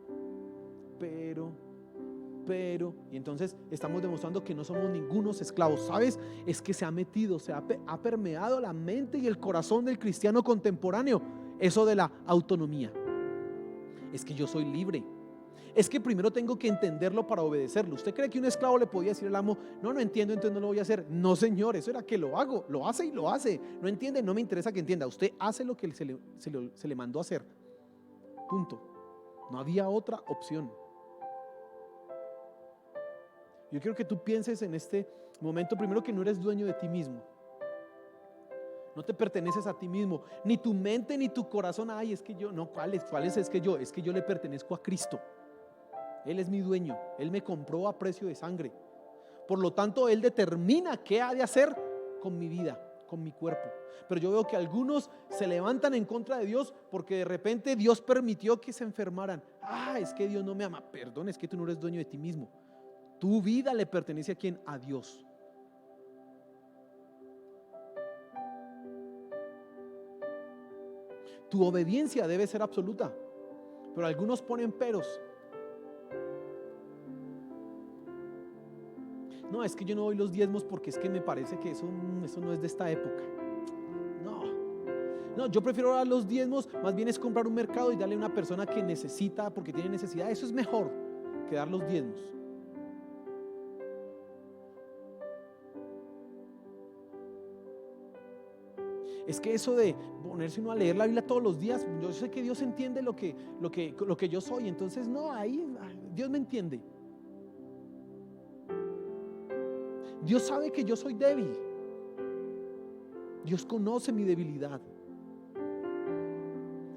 y entonces estamos demostrando que no somos ningunos esclavos. ¿Sabes? Es que se ha metido, ha permeado la mente y el corazón del cristiano contemporáneo eso de la autonomía. Es que yo soy libre. Es que primero tengo que entenderlo para obedecerlo. ¿Usted cree que un esclavo le podía decir al amo, no entiendo, entonces no lo voy a hacer? No, señor, eso era que lo hago, lo hace y lo hace. No entiende, no me interesa que entienda. Usted hace lo que se le mandó a hacer. Punto. No había otra opción. Yo quiero que tú pienses en este momento primero que no eres dueño de ti mismo. No te perteneces a ti mismo, ni tu mente ni tu corazón. Ay, es que yo, no, ¿cuál es? Es que yo le pertenezco a Cristo. Él es mi dueño, Él me compró a precio de sangre. Por lo tanto, Él determina qué ha de hacer con mi vida, con mi cuerpo. Pero yo veo que algunos se levantan en contra de Dios porque de repente Dios permitió que se enfermaran. Es que Dios no me ama. Perdón, es que tú no eres dueño de ti mismo. Tu vida le pertenece a ¿quién? A Dios. Tu obediencia debe ser absoluta, pero algunos ponen peros. No, es que yo no doy los diezmos porque es que me parece que eso no es de esta época. No, yo prefiero dar los diezmos, más bien es comprar un mercado y darle a una persona que necesita, porque tiene necesidad. Eso es mejor que dar los diezmos. Es que eso de ponerse uno a leer la Biblia todos los días, yo sé que Dios entiende lo que yo soy, entonces no, ahí Dios me entiende. Dios sabe que yo soy débil. Dios conoce mi debilidad.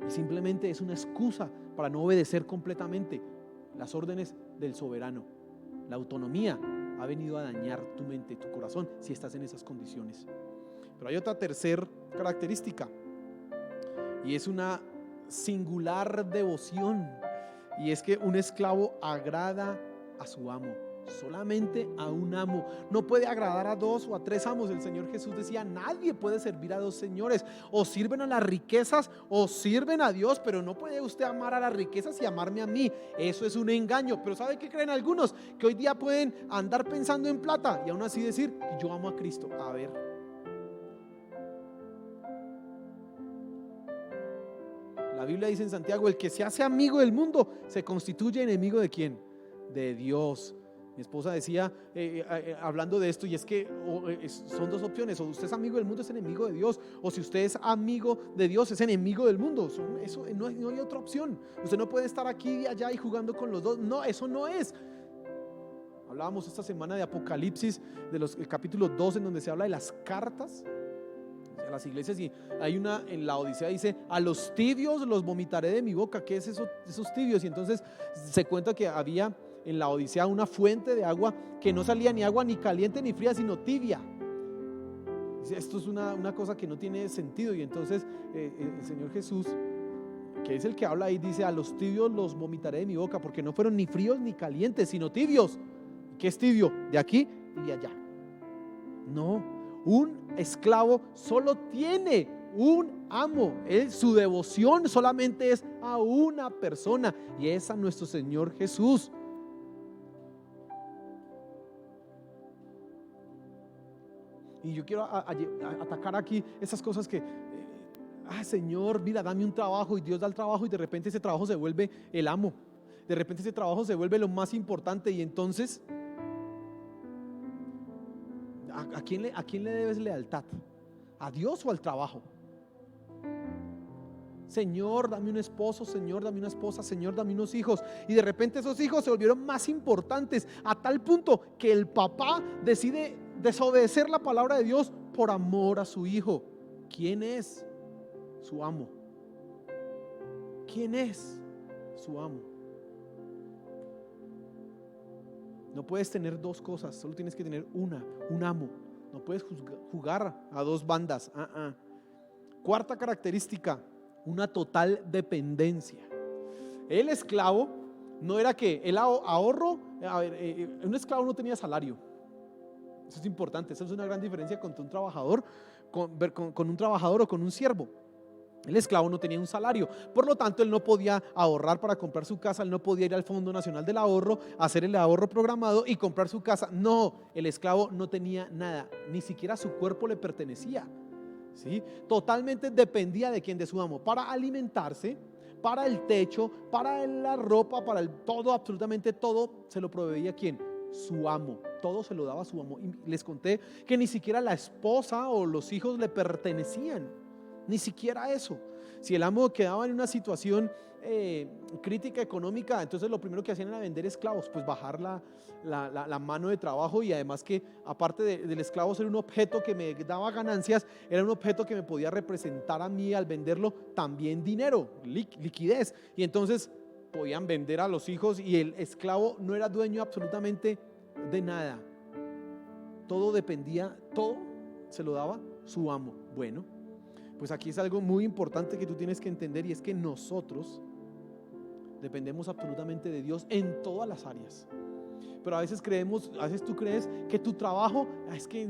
Y simplemente es una excusa para no obedecer completamente las órdenes del soberano. La autonomía ha venido a dañar tu mente, tu corazón, si estás en esas condiciones. Pero hay otra tercera característica, y es una singular devoción, y es que un esclavo agrada a su amo, solamente a un amo. No puede agradar a 2 o a 3 amos. El Señor Jesús decía, nadie puede servir a 2 señores. O sirven a las riquezas o sirven a Dios, pero no puede usted amar a las riquezas y amarme a mí. Eso es un engaño. Pero ¿sabe qué creen algunos? Que hoy día pueden andar pensando en plata y aún así decir, yo amo a Cristo. A ver, la Biblia dice en Santiago, el que se hace amigo del mundo se constituye enemigo ¿de quién? de Dios. Mi esposa decía, hablando de esto, y es que son dos opciones: o usted es amigo del mundo, es enemigo de Dios, o si usted es amigo de Dios, es enemigo del mundo. Eso no hay otra opción. Usted no puede estar aquí y allá y jugando con los dos. No, eso no es. Hablábamos esta semana de Apocalipsis, el capítulo 2, en donde se habla de las cartas a las iglesias, y hay una en la Odisea, dice: a los tibios los vomitaré de mi boca. ¿Qué es eso, esos tibios? Y entonces se cuenta que había en la Odisea una fuente de agua que no salía ni agua ni caliente ni fría, sino tibia. Esto es una cosa que no tiene sentido. Y entonces el Señor Jesús, que es el que habla ahí, dice: a los tibios los vomitaré de mi boca, porque no fueron ni fríos ni calientes, sino tibios. ¿Qué es tibio? De aquí y de allá. No, un esclavo solo tiene un amo. Su devoción solamente es a una persona, y es a nuestro Señor Jesús. Y yo quiero atacar aquí esas cosas que Señor, mira, dame un trabajo, y Dios da el trabajo, y de repente ese trabajo se vuelve el amo. De repente ese trabajo se vuelve lo más importante, y entonces ¿a quién le debes lealtad? ¿A Dios o al trabajo? Señor, dame un esposo, Señor, dame una esposa, Señor, dame unos hijos. Y de repente esos hijos se volvieron más importantes, a tal punto que el papá decide desobedecer la palabra de Dios por amor a su hijo. ¿Quién es su amo? ¿Quién es su amo? No puedes tener dos cosas, solo tienes que tener un amo. No puedes jugar a dos bandas. Cuarta característica: una total dependencia. El esclavo no era que el ahorro, un esclavo no tenía salario. Eso es importante, eso es una gran diferencia con un trabajador, con un trabajador o con un siervo. El esclavo no tenía un salario, por lo tanto él no podía ahorrar para comprar su casa, él no podía ir al Fondo Nacional del Ahorro, hacer el ahorro programado y comprar su casa. No, el esclavo no tenía nada, ni siquiera su cuerpo le pertenecía, ¿sí? Totalmente dependía de quién, de su amo, para alimentarse, para el techo, para la ropa, para todo, absolutamente todo se lo proveía ¿quién? Su amo. Todo se lo daba a su amo. Y les conté que ni siquiera la esposa o los hijos le pertenecían. Ni siquiera eso. Si el amo quedaba en una situación crítica económica, entonces lo primero que hacían era vender esclavos, pues bajar la mano de trabajo, y además que aparte del esclavo ser un objeto que me daba ganancias, era un objeto que me podía representar a mí al venderlo también dinero, liquidez. Y entonces podían vender a los hijos, y el esclavo no era dueño absolutamente de nada. Todo dependía, todo se lo daba su amo. Bueno, pues aquí es algo muy importante que tú tienes que entender, y es que nosotros dependemos absolutamente de Dios en todas las áreas. Pero a veces tú crees que tu trabajo, es que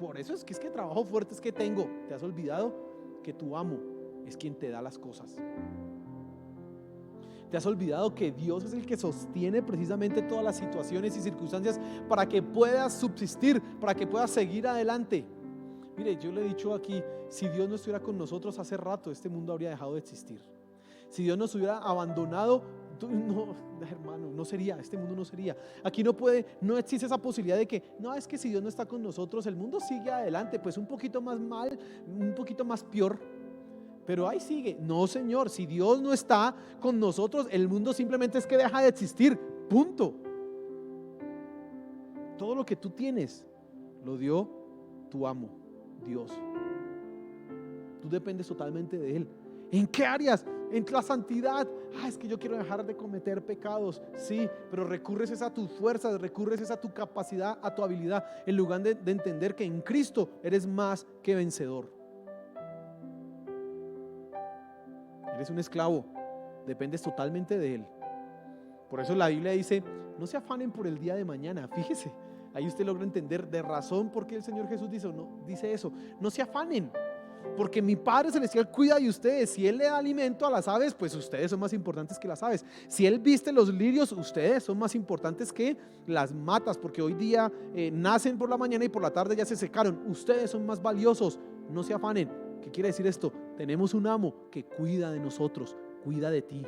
por eso es que trabajo fuerte es que tengo. Te has olvidado que tu amo es quien te da las cosas. Te has olvidado que Dios es el que sostiene precisamente todas las situaciones y circunstancias para que puedas subsistir, para que puedas seguir adelante. Mire, yo le he dicho aquí, si Dios no estuviera con nosotros hace rato, este mundo habría dejado de existir. Si Dios nos hubiera abandonado, no, hermano, no sería, este mundo no sería. Aquí no existe esa posibilidad de que, no, es que si Dios no está con nosotros, el mundo sigue adelante, pues un poquito más mal, un poquito más peor, pero ahí sigue. No, Señor, si Dios no está con nosotros, el mundo simplemente es que deja de existir, punto. Todo lo que tú tienes lo dio tu amo, Dios. Tú dependes totalmente de Él. ¿En qué áreas? En la santidad. Es que yo quiero dejar de cometer pecados. Sí, pero recurres a tus fuerzas, recurres a tu capacidad, a tu habilidad, en lugar de entender que en Cristo eres más que vencedor. Eres un esclavo, dependes totalmente de Él. Por eso la Biblia dice: no se afanen por el día de mañana. Fíjese, ahí usted logra entender de razón por qué el Señor Jesús dice eso. No se afanen, porque mi Padre Celestial cuida de ustedes. Si Él le da alimento a las aves, pues ustedes son más importantes que las aves. Si Él viste los lirios, ustedes son más importantes que las matas, porque hoy día nacen por la mañana y por la tarde ya se secaron. Ustedes son más valiosos. No se afanen. ¿Qué quiere decir esto? Tenemos un amo que cuida de nosotros, cuida de ti.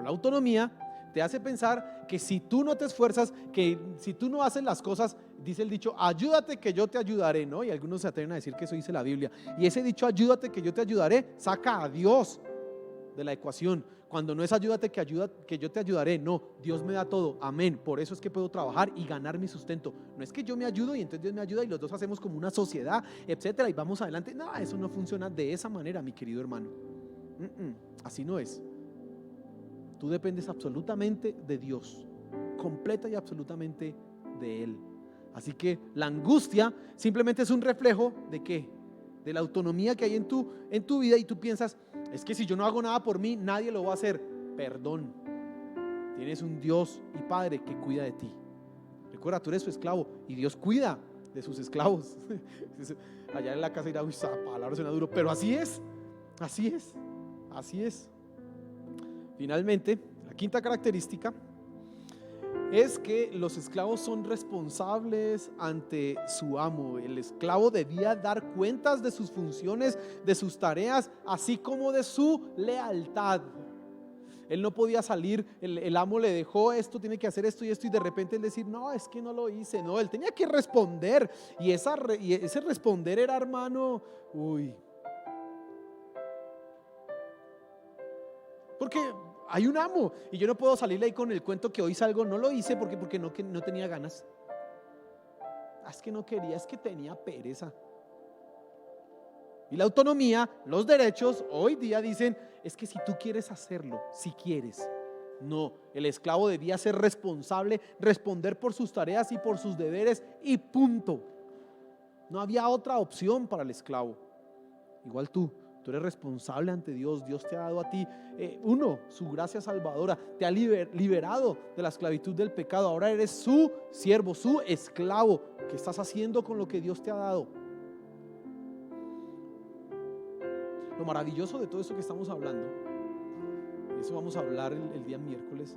Pero la autonomía te hace pensar que si tú no te esfuerzas, que si tú no haces las cosas, dice el dicho, ayúdate que yo te ayudaré, ¿no? Y algunos se atreven a decir que eso dice la Biblia. Y ese dicho, ayúdate que yo te ayudaré, saca a Dios de la ecuación. Cuando no es ayúdate que yo te ayudaré, no, Dios me da todo, amén. Por eso es que puedo trabajar y ganar mi sustento. No es que yo me ayudo y entonces Dios me ayuda y los dos hacemos como una sociedad, etcétera, y vamos adelante. No, eso no funciona de esa manera, mi querido hermano. Así no es. Tú dependes absolutamente de Dios, completa y absolutamente de Él. Así que la angustia simplemente es un reflejo ¿de qué? De la autonomía que hay en tu vida, y tú piensas, es que si yo no hago nada por mí, nadie lo va a hacer. Perdón, tienes un Dios y Padre que cuida de ti. Recuerda, tú eres su esclavo y Dios cuida de sus esclavos. Allá en la casa dirá, uy, esa palabra suena duro, pero así es, así es, así es. Finalmente, la quinta característica es que los esclavos son responsables ante su amo. El esclavo debía dar cuentas de sus funciones, de sus tareas, así como de su lealtad. Él no podía salir, el amo le dejó esto, tiene que hacer esto y esto, y de repente él decir, no, es que no lo hice. No, él tenía que responder, y ese responder era, hermano, porque hay un amo y yo no puedo salirle ahí con el cuento que hoy salgo, no lo hice porque no tenía ganas. Es que no quería, es que tenía pereza. Y la autonomía, los derechos, hoy día dicen, es que si tú quieres hacerlo, si quieres. No, el esclavo debía ser responsable, responder por sus tareas y por sus deberes, y punto. No había otra opción para el esclavo. Igual tú eres responsable ante Dios. Dios te ha dado a ti, su gracia salvadora, te ha liberado de la esclavitud del pecado. Ahora eres su siervo, su esclavo. ¿Qué estás haciendo con lo que Dios te ha dado? Lo maravilloso de todo esto que estamos hablando, y eso vamos a hablar el día miércoles,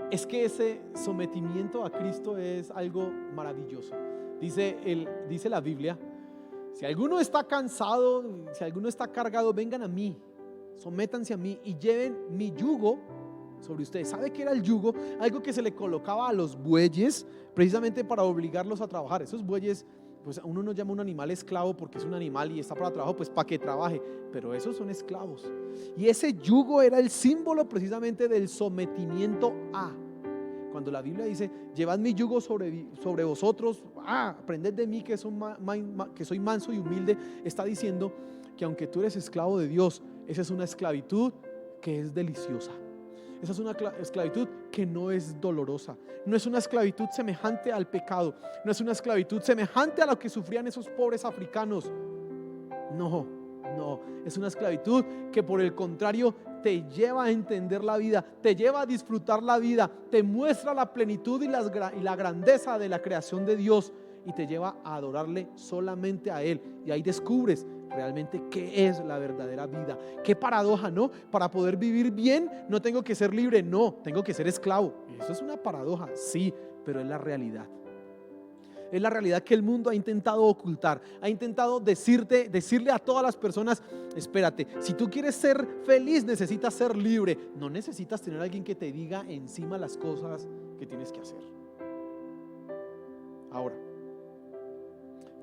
es que ese sometimiento a Cristo es algo maravilloso. Dice la Biblia, si alguno está cansado, si alguno está cargado, vengan a mí, sométanse a mí y lleven mi yugo sobre ustedes. ¿Sabe qué era el yugo? Algo que se le colocaba a los bueyes precisamente para obligarlos a trabajar. Esos bueyes, pues uno no llama un animal esclavo porque es un animal y está para trabajo, pues para que trabaje, pero esos son esclavos. Y ese yugo era el símbolo precisamente del sometimiento a. Cuando la Biblia dice, llevad mi yugo sobre vosotros, aprended de mí que soy manso y humilde, está diciendo que aunque tú eres esclavo de Dios, esa es una esclavitud que es deliciosa. Esa es una esclavitud que no es dolorosa. No es una esclavitud semejante al pecado. No es una esclavitud semejante a lo que sufrían esos pobres africanos. No, es una esclavitud que por el contrario te lleva a entender la vida, te lleva a disfrutar la vida, te muestra la plenitud y la grandeza de la creación de Dios, y te lleva a adorarle solamente a Él. Y ahí descubres realmente qué es la verdadera vida. Qué paradoja, ¿no? Para poder vivir bien no tengo que ser libre, no, tengo que ser esclavo. Eso es una paradoja, sí, pero es la realidad. Es la realidad que el mundo ha intentado ocultar. Ha intentado decirle a todas las personas, espérate, si tú quieres ser feliz necesitas ser libre. No necesitas tener a alguien que te diga encima las cosas que tienes que hacer. Ahora,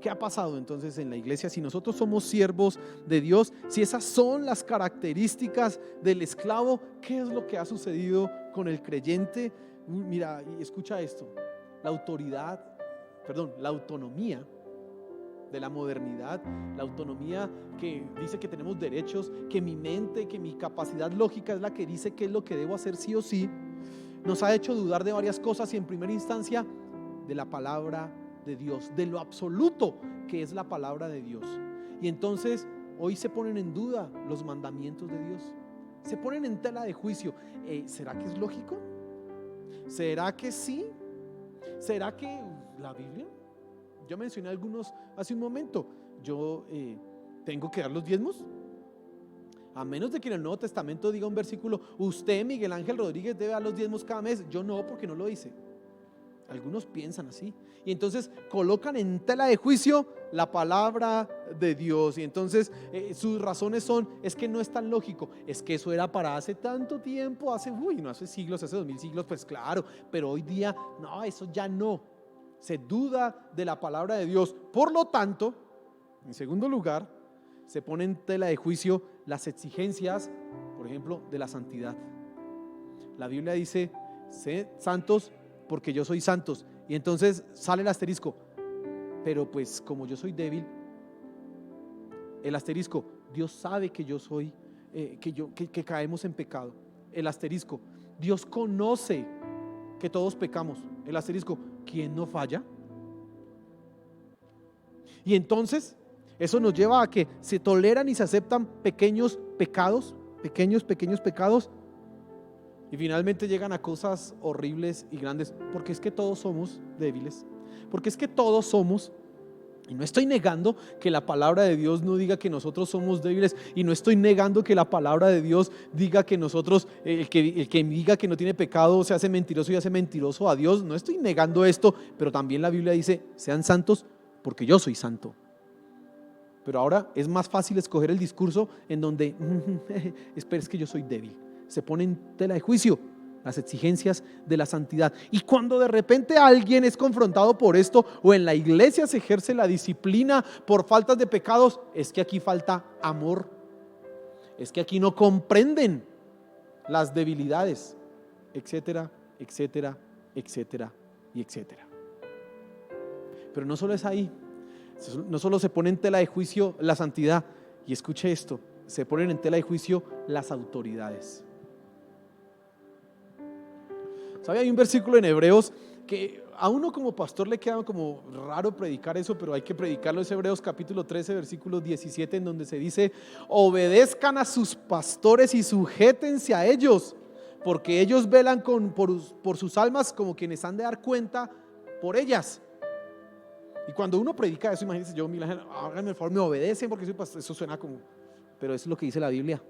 ¿qué ha pasado entonces en la iglesia? Si nosotros somos siervos de Dios, si esas son las características del esclavo, ¿qué es lo que ha sucedido con el creyente? Mira, y escucha esto. La autonomía de la modernidad, la autonomía que dice que tenemos derechos, que mi mente, que mi capacidad lógica es la que dice qué es lo que debo hacer sí o sí, nos ha hecho dudar de varias cosas, y en primera instancia de la palabra de Dios, de lo absoluto que es la palabra de Dios. Y entonces hoy se ponen en duda los mandamientos de Dios, se ponen en tela de juicio. ¿Será que es lógico? ¿Será que sí? ¿Será que la Biblia? Yo mencioné algunos hace un momento. Yo tengo que dar los diezmos, a menos de que en el Nuevo Testamento diga un versículo, usted, Miguel Ángel Rodríguez, debe dar los diezmos cada mes. Yo no, porque no lo hice. Algunos piensan así. Y entonces colocan en tela de juicio la palabra de Dios. Y entonces sus razones son, es que no es tan lógico. Es que eso era para hace tanto tiempo, no hace siglos, hace 2000 siglos, pues claro. Pero hoy día, no, eso ya no. Se duda de la palabra de Dios. Por lo tanto, en segundo lugar, se pone en tela de juicio las exigencias, por ejemplo, de la santidad. La Biblia dice, sé santos porque yo soy santos. Y entonces sale el asterisco, pero pues como yo soy débil, el asterisco, Dios sabe que yo soy, que caemos en pecado. El asterisco, Dios conoce que todos pecamos. El asterisco, ¿quién no falla? Y entonces eso nos lleva a que se toleran y se aceptan pequeños pecados, pequeños pecados, y finalmente llegan a cosas horribles y grandes, porque es que todos somos débiles, porque es que todos somos, y no estoy negando que la palabra de Dios no diga que nosotros somos débiles, y no estoy negando que la palabra de Dios diga que nosotros, el que diga que no tiene pecado se hace mentiroso y hace mentiroso a Dios. No estoy negando esto, pero también la Biblia dice, sean santos porque yo soy santo. Pero ahora es más fácil escoger el discurso en donde, espera, es que yo soy débil. Se pone en tela de juicio las exigencias de la santidad. Y cuando de repente alguien es confrontado por esto, o en la iglesia se ejerce la disciplina por faltas de pecados, es que aquí falta amor, es que aquí no comprenden las debilidades, etcétera, etcétera, etcétera y etcétera. Pero no solo es ahí, no solo se pone en tela de juicio la santidad, y escuche esto, se ponen en tela de juicio las autoridades. ¿Sabe? Hay un versículo en Hebreos que a uno como pastor le queda como raro predicar eso, pero hay que predicarlo. Es Hebreos capítulo 13, versículo 17, en donde se dice, obedezcan a sus pastores y sujétense a ellos, porque ellos velan por sus almas como quienes han de dar cuenta por ellas. Y cuando uno predica eso, imagínense, yo, háganme el favor, me obedecen porque soy pastor. Eso suena como, pero eso es lo que dice la Biblia.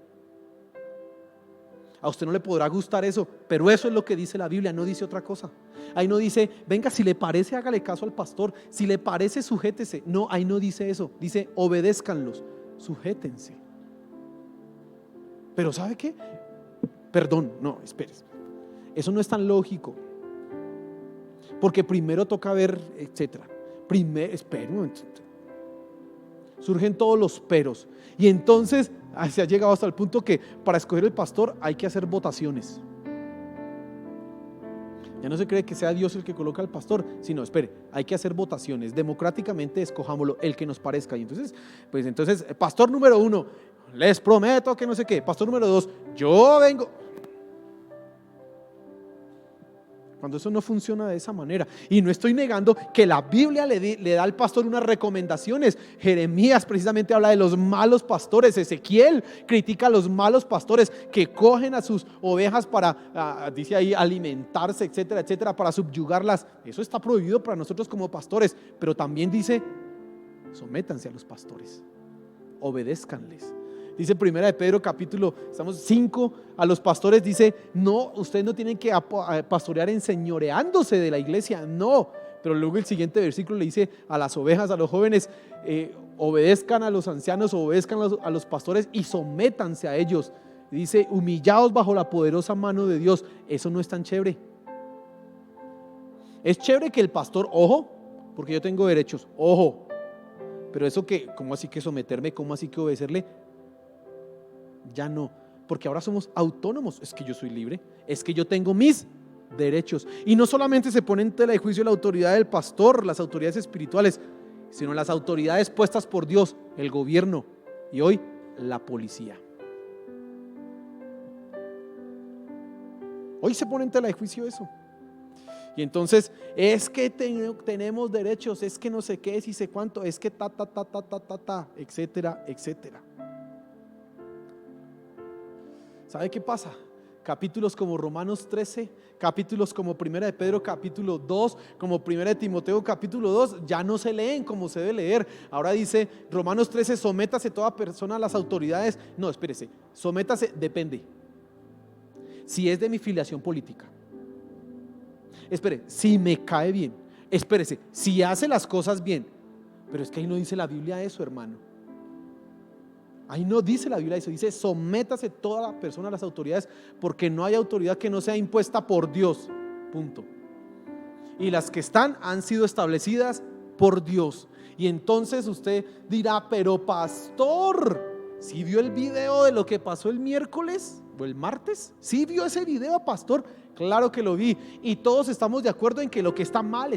A usted no le podrá gustar eso, pero eso es lo que dice la Biblia, no dice otra cosa. Ahí no dice, venga, si le parece hágale caso al pastor, si le parece sujétese. No, ahí no dice eso, dice obedézcanlos, sujétense. Pero ¿sabe qué? Perdón, no, espérese. Eso no es tan lógico, porque primero toca ver, etcétera. Espero, surgen todos los peros, y entonces se ha llegado hasta el punto que para escoger el pastor hay que hacer votaciones. Ya no se cree que sea Dios el que coloca al pastor, sino, espere, hay que hacer votaciones, democráticamente escojámoslo, el que nos parezca. Y entonces, pastor número 1, les prometo que no sé qué. Pastor número 2, yo vengo. Cuando eso no funciona de esa manera, y no estoy negando que la Biblia le da al pastor unas recomendaciones. Jeremías precisamente habla de los malos pastores, Ezequiel critica a los malos pastores que cogen a sus ovejas para, dice ahí, alimentarse, etcétera, etcétera, para subyugarlas. Eso está prohibido para nosotros como pastores, pero también dice, sométanse a los pastores, obedézcanles. Dice primera de Pedro capítulo 5, a los pastores dice, no, ustedes no tienen que pastorear enseñoreándose de la iglesia, no. Pero luego el siguiente versículo le dice a las ovejas, a los jóvenes, obedezcan a los ancianos, obedezcan a los pastores y sométanse a ellos. Dice, humillaos bajo la poderosa mano de Dios. Eso no es tan chévere. Es chévere que el pastor, ojo, porque yo tengo derechos, ojo, pero eso que, ¿cómo así que someterme? ¿Cómo así que obedecerle? Ya no, porque ahora somos autónomos. Es que yo soy libre, es que yo tengo mis derechos. Y no solamente se pone en tela de juicio la autoridad del pastor, las autoridades espirituales, sino las autoridades puestas por Dios, el gobierno y hoy la policía. Hoy se pone en tela de juicio eso. Y entonces es que tenemos derechos, es que no sé qué, si sé cuánto, es que etcétera, etcétera. ¿Sabe qué pasa? Capítulos como Romanos 13, capítulos como Primera de Pedro capítulo 2, como Primera de Timoteo capítulo 2, ya no se leen como se debe leer. Ahora dice Romanos 13, sométase toda persona a las autoridades. No, espérese, sométase, depende. Si es de mi filiación política. espere, si me cae bien, espérese, si hace las cosas bien. Pero es que ahí no dice la Biblia eso, hermano. Ahí no dice la Biblia eso, dice sométase toda la persona a las autoridades, porque no hay autoridad que no sea impuesta por Dios, punto. Y las que están han sido establecidas por Dios. Y entonces usted dirá, pero pastor, ¿sí vio el video de lo que pasó el miércoles o el martes? ¿Sí vio ese video, pastor? Claro que lo vi, y todos estamos de acuerdo en que lo que está mal,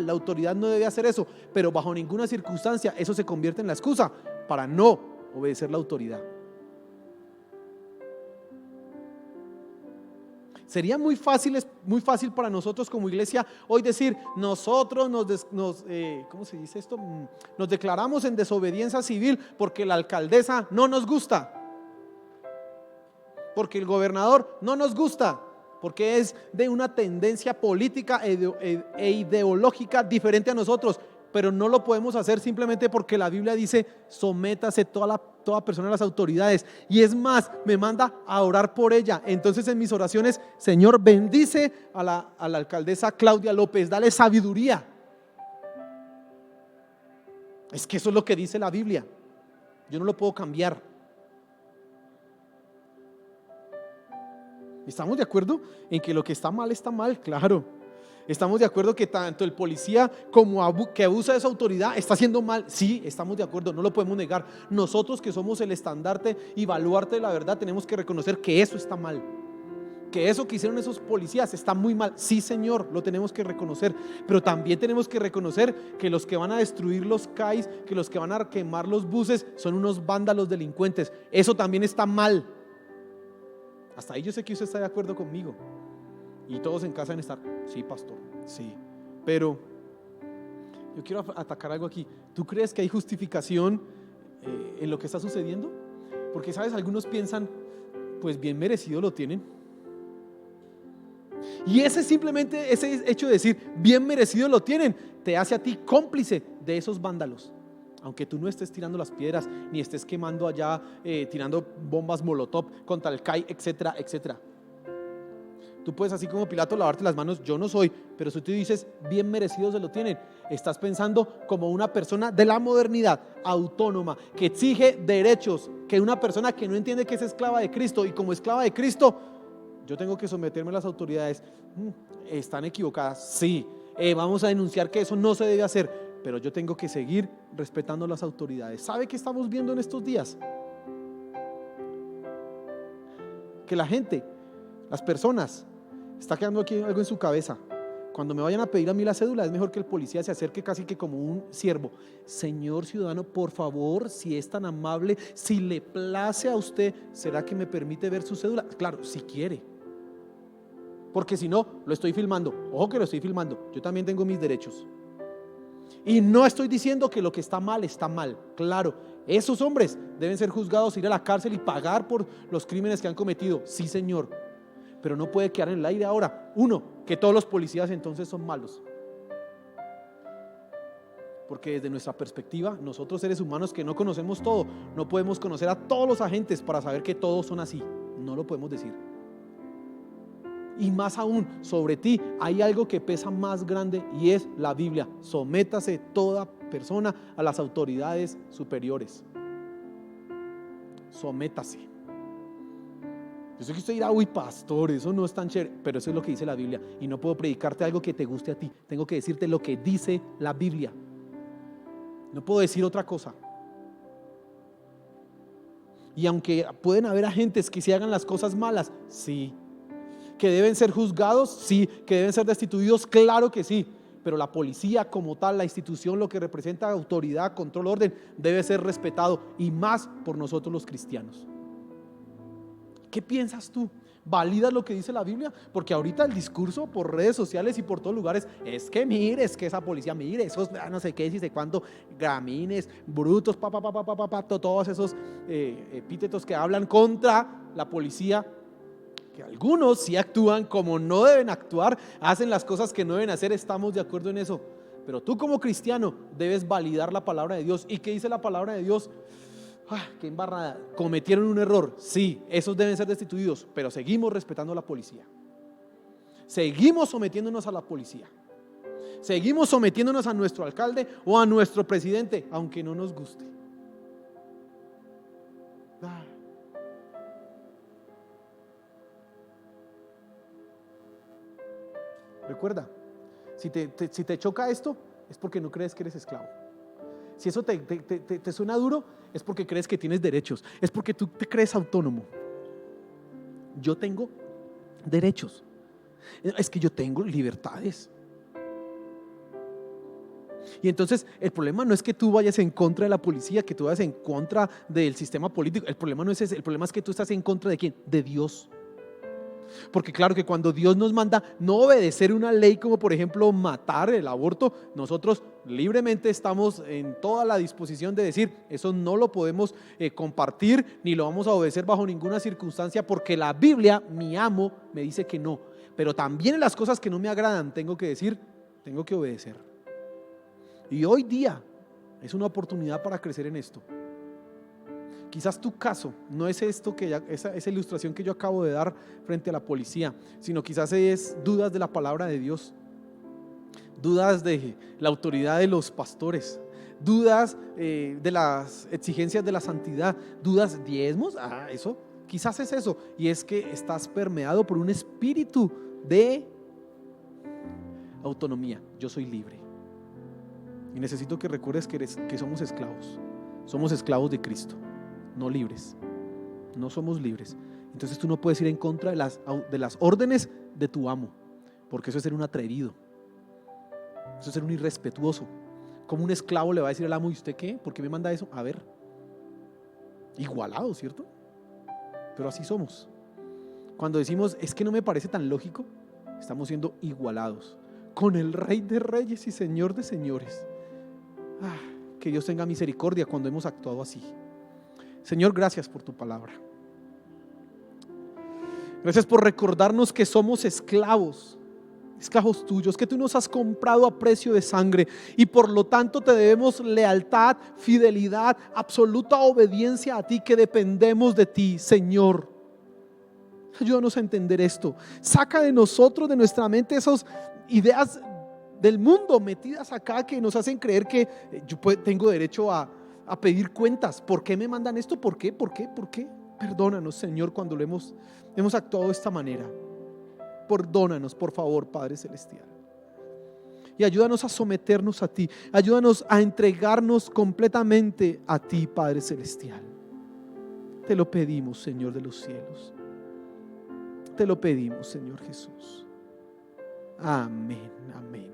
la autoridad no debe hacer eso, pero bajo ninguna circunstancia eso se convierte en la excusa para no obedecer la autoridad. Sería muy fácil para nosotros como iglesia hoy decir, nosotros ¿cómo se dice esto? Nos declaramos en desobediencia civil porque la alcaldesa no nos gusta, porque el gobernador no nos gusta, porque es de una tendencia política e ideológica diferente a nosotros. Pero no lo podemos hacer simplemente porque la Biblia dice sométase toda persona a las autoridades, y es más, me manda a orar por ella. Entonces en mis oraciones, Señor, bendice a la alcaldesa Claudia López, dale sabiduría. Es que eso es lo que dice la Biblia, yo no lo puedo cambiar. ¿Estamos de acuerdo en que lo que está mal está mal? Claro. ¿Estamos de acuerdo que tanto el policía como que abusa de su autoridad está haciendo mal? Sí, estamos de acuerdo, no lo podemos negar. Nosotros que somos el estandarte y baluarte de la verdad tenemos que reconocer que eso está mal, que eso que hicieron esos policías está muy mal. Sí, Señor, lo tenemos que reconocer, pero también tenemos que reconocer que los que van a destruir los CAIs, que los que van a quemar los buses son unos vándalos delincuentes. Eso también está mal. Hasta ahí yo sé que usted está de acuerdo conmigo. Y todos en casa deben estar, sí, pastor, sí. Pero yo quiero atacar algo aquí. ¿Tú crees que hay justificación en lo que está sucediendo? Porque, ¿sabes? Algunos piensan, pues bien merecido lo tienen. Y simplemente ese hecho de decir, bien merecido lo tienen, te hace a ti cómplice de esos vándalos. Aunque tú no estés tirando las piedras, ni estés quemando allá, tirando bombas molotov contra el CAI, etcétera, etcétera. Tú puedes, así como Pilato, lavarte las manos. Yo no soy, pero si tú dices bien merecido se lo tienen, estás pensando como una persona de la modernidad, autónoma, que exige derechos, que una persona que no entiende que es esclava de Cristo, y como esclava de Cristo yo tengo que someterme a las autoridades. ¿Están equivocadas? Sí. Vamos a denunciar que eso no se debe hacer, pero yo tengo que seguir respetando las autoridades. ¿Sabe qué estamos viendo en estos días? Que la gente, las personas, está quedando aquí algo en su cabeza. Cuando me vayan a pedir a mí la cédula, es mejor que el policía se acerque casi que como un siervo. Señor ciudadano, por favor, si es tan amable, si le place a usted, ¿será que me permite ver su cédula? Claro, si quiere. Porque si no, lo estoy filmando. Ojo que lo estoy filmando, yo también tengo mis derechos. Y no estoy diciendo que lo que está mal, claro. Esos hombres deben ser juzgados, ir a la cárcel y pagar por los crímenes que han cometido. Sí, Señor. Pero no puede quedar en el aire ahora, que todos los policías entonces son malos. Porque desde nuestra perspectiva, nosotros seres humanos que no conocemos todo, no podemos conocer a todos los agentes para saber que todos son así. No lo podemos decir. Y más aún, sobre ti hay algo que pesa más grande, y es la Biblia. Sométase toda persona a las autoridades superiores. Sométase. Yo sé que usted dirá, uy, pastor, eso no es tan chévere, pero eso es lo que dice la Biblia, y no puedo predicarte algo que te guste a ti. Tengo que decirte lo que dice la Biblia. No puedo decir otra cosa. Y aunque pueden haber agentes que se hagan las cosas malas, sí. Que deben ser juzgados, sí. Que deben ser destituidos, claro que sí. Pero la policía como tal, la institución, lo que representa autoridad, control, orden, debe ser respetado, y más por nosotros los cristianos. ¿Qué piensas tú? ¿Validas lo que dice la Biblia? Porque ahorita el discurso por redes sociales y por todos lugares es que mire, es que esa policía, mire, esos no sé qué, si sé cuánto, gramines, brutos, todos esos epítetos que hablan contra la policía, que algunos sí actúan como no deben actuar, hacen las cosas que no deben hacer. Estamos de acuerdo en eso, pero tú como cristiano debes validar la palabra de Dios. ¿Y qué dice la palabra de Dios? Qué embarrada, cometieron un error, sí, esos deben ser destituidos, pero seguimos respetando a la policía. seguimos sometiéndonos a la policía, seguimos sometiéndonos a nuestro alcalde o a nuestro presidente, aunque no nos guste. Recuerda, si te choca esto, es porque no crees que eres esclavo. Si eso te suena duro, es porque crees que tienes derechos, es porque tú te crees autónomo. Yo tengo derechos, es que yo tengo libertades. Y entonces el problema no es que tú vayas en contra de la policía, que tú vayas en contra del sistema político. El problema no es ese, el problema es que tú estás en contra de ¿quién? De Dios. Porque claro que cuando Dios nos manda no obedecer una ley como por ejemplo matar, el aborto, nosotros libremente estamos en toda la disposición de decir eso no lo podemos compartir ni lo vamos a obedecer bajo ninguna circunstancia, porque la Biblia, mi amo, me dice que no. Pero también en las cosas que no me agradan tengo que decir, tengo que obedecer. Y hoy día es una oportunidad para crecer en esto. Quizás tu caso no es esto esa ilustración que yo acabo de dar frente a la policía, sino quizás es dudas de la palabra de Dios, dudas de la autoridad de los pastores, dudas de las exigencias de la santidad, dudas, diezmos, eso, quizás es eso, y es que estás permeado por un espíritu de autonomía. Yo soy libre y necesito que recuerdes que somos esclavos de Cristo. No libres, no somos libres. Entonces tú no puedes ir en contra de las órdenes de tu amo, porque eso es ser un atrevido, eso es ser un irrespetuoso. Como un esclavo le va a decir al amo, ¿y usted qué? ¿Por qué me manda eso? A ver, igualado, ¿cierto? Pero así somos. Cuando decimos, es que no me parece tan lógico, estamos siendo igualados con el Rey de Reyes y Señor de Señores. Que Dios tenga misericordia cuando hemos actuado así. Señor, gracias por tu palabra. Gracias por recordarnos que somos esclavos tuyos, que tú nos has comprado a precio de sangre y por lo tanto te debemos lealtad, fidelidad, absoluta obediencia a ti, que dependemos de ti, Señor. Ayúdanos a entender esto. Saca de nosotros, de nuestra mente, esas ideas del mundo metidas acá que nos hacen creer que yo tengo derecho a pedir cuentas. ¿Por qué me mandan esto? ¿Por qué? Perdónanos, Señor, cuando hemos actuado de esta manera. Perdónanos, por favor, Padre Celestial. Y ayúdanos a someternos a ti. Ayúdanos a entregarnos completamente a ti, Padre Celestial. Te lo pedimos, Señor de los cielos. Te lo pedimos, Señor Jesús. Amén, amén.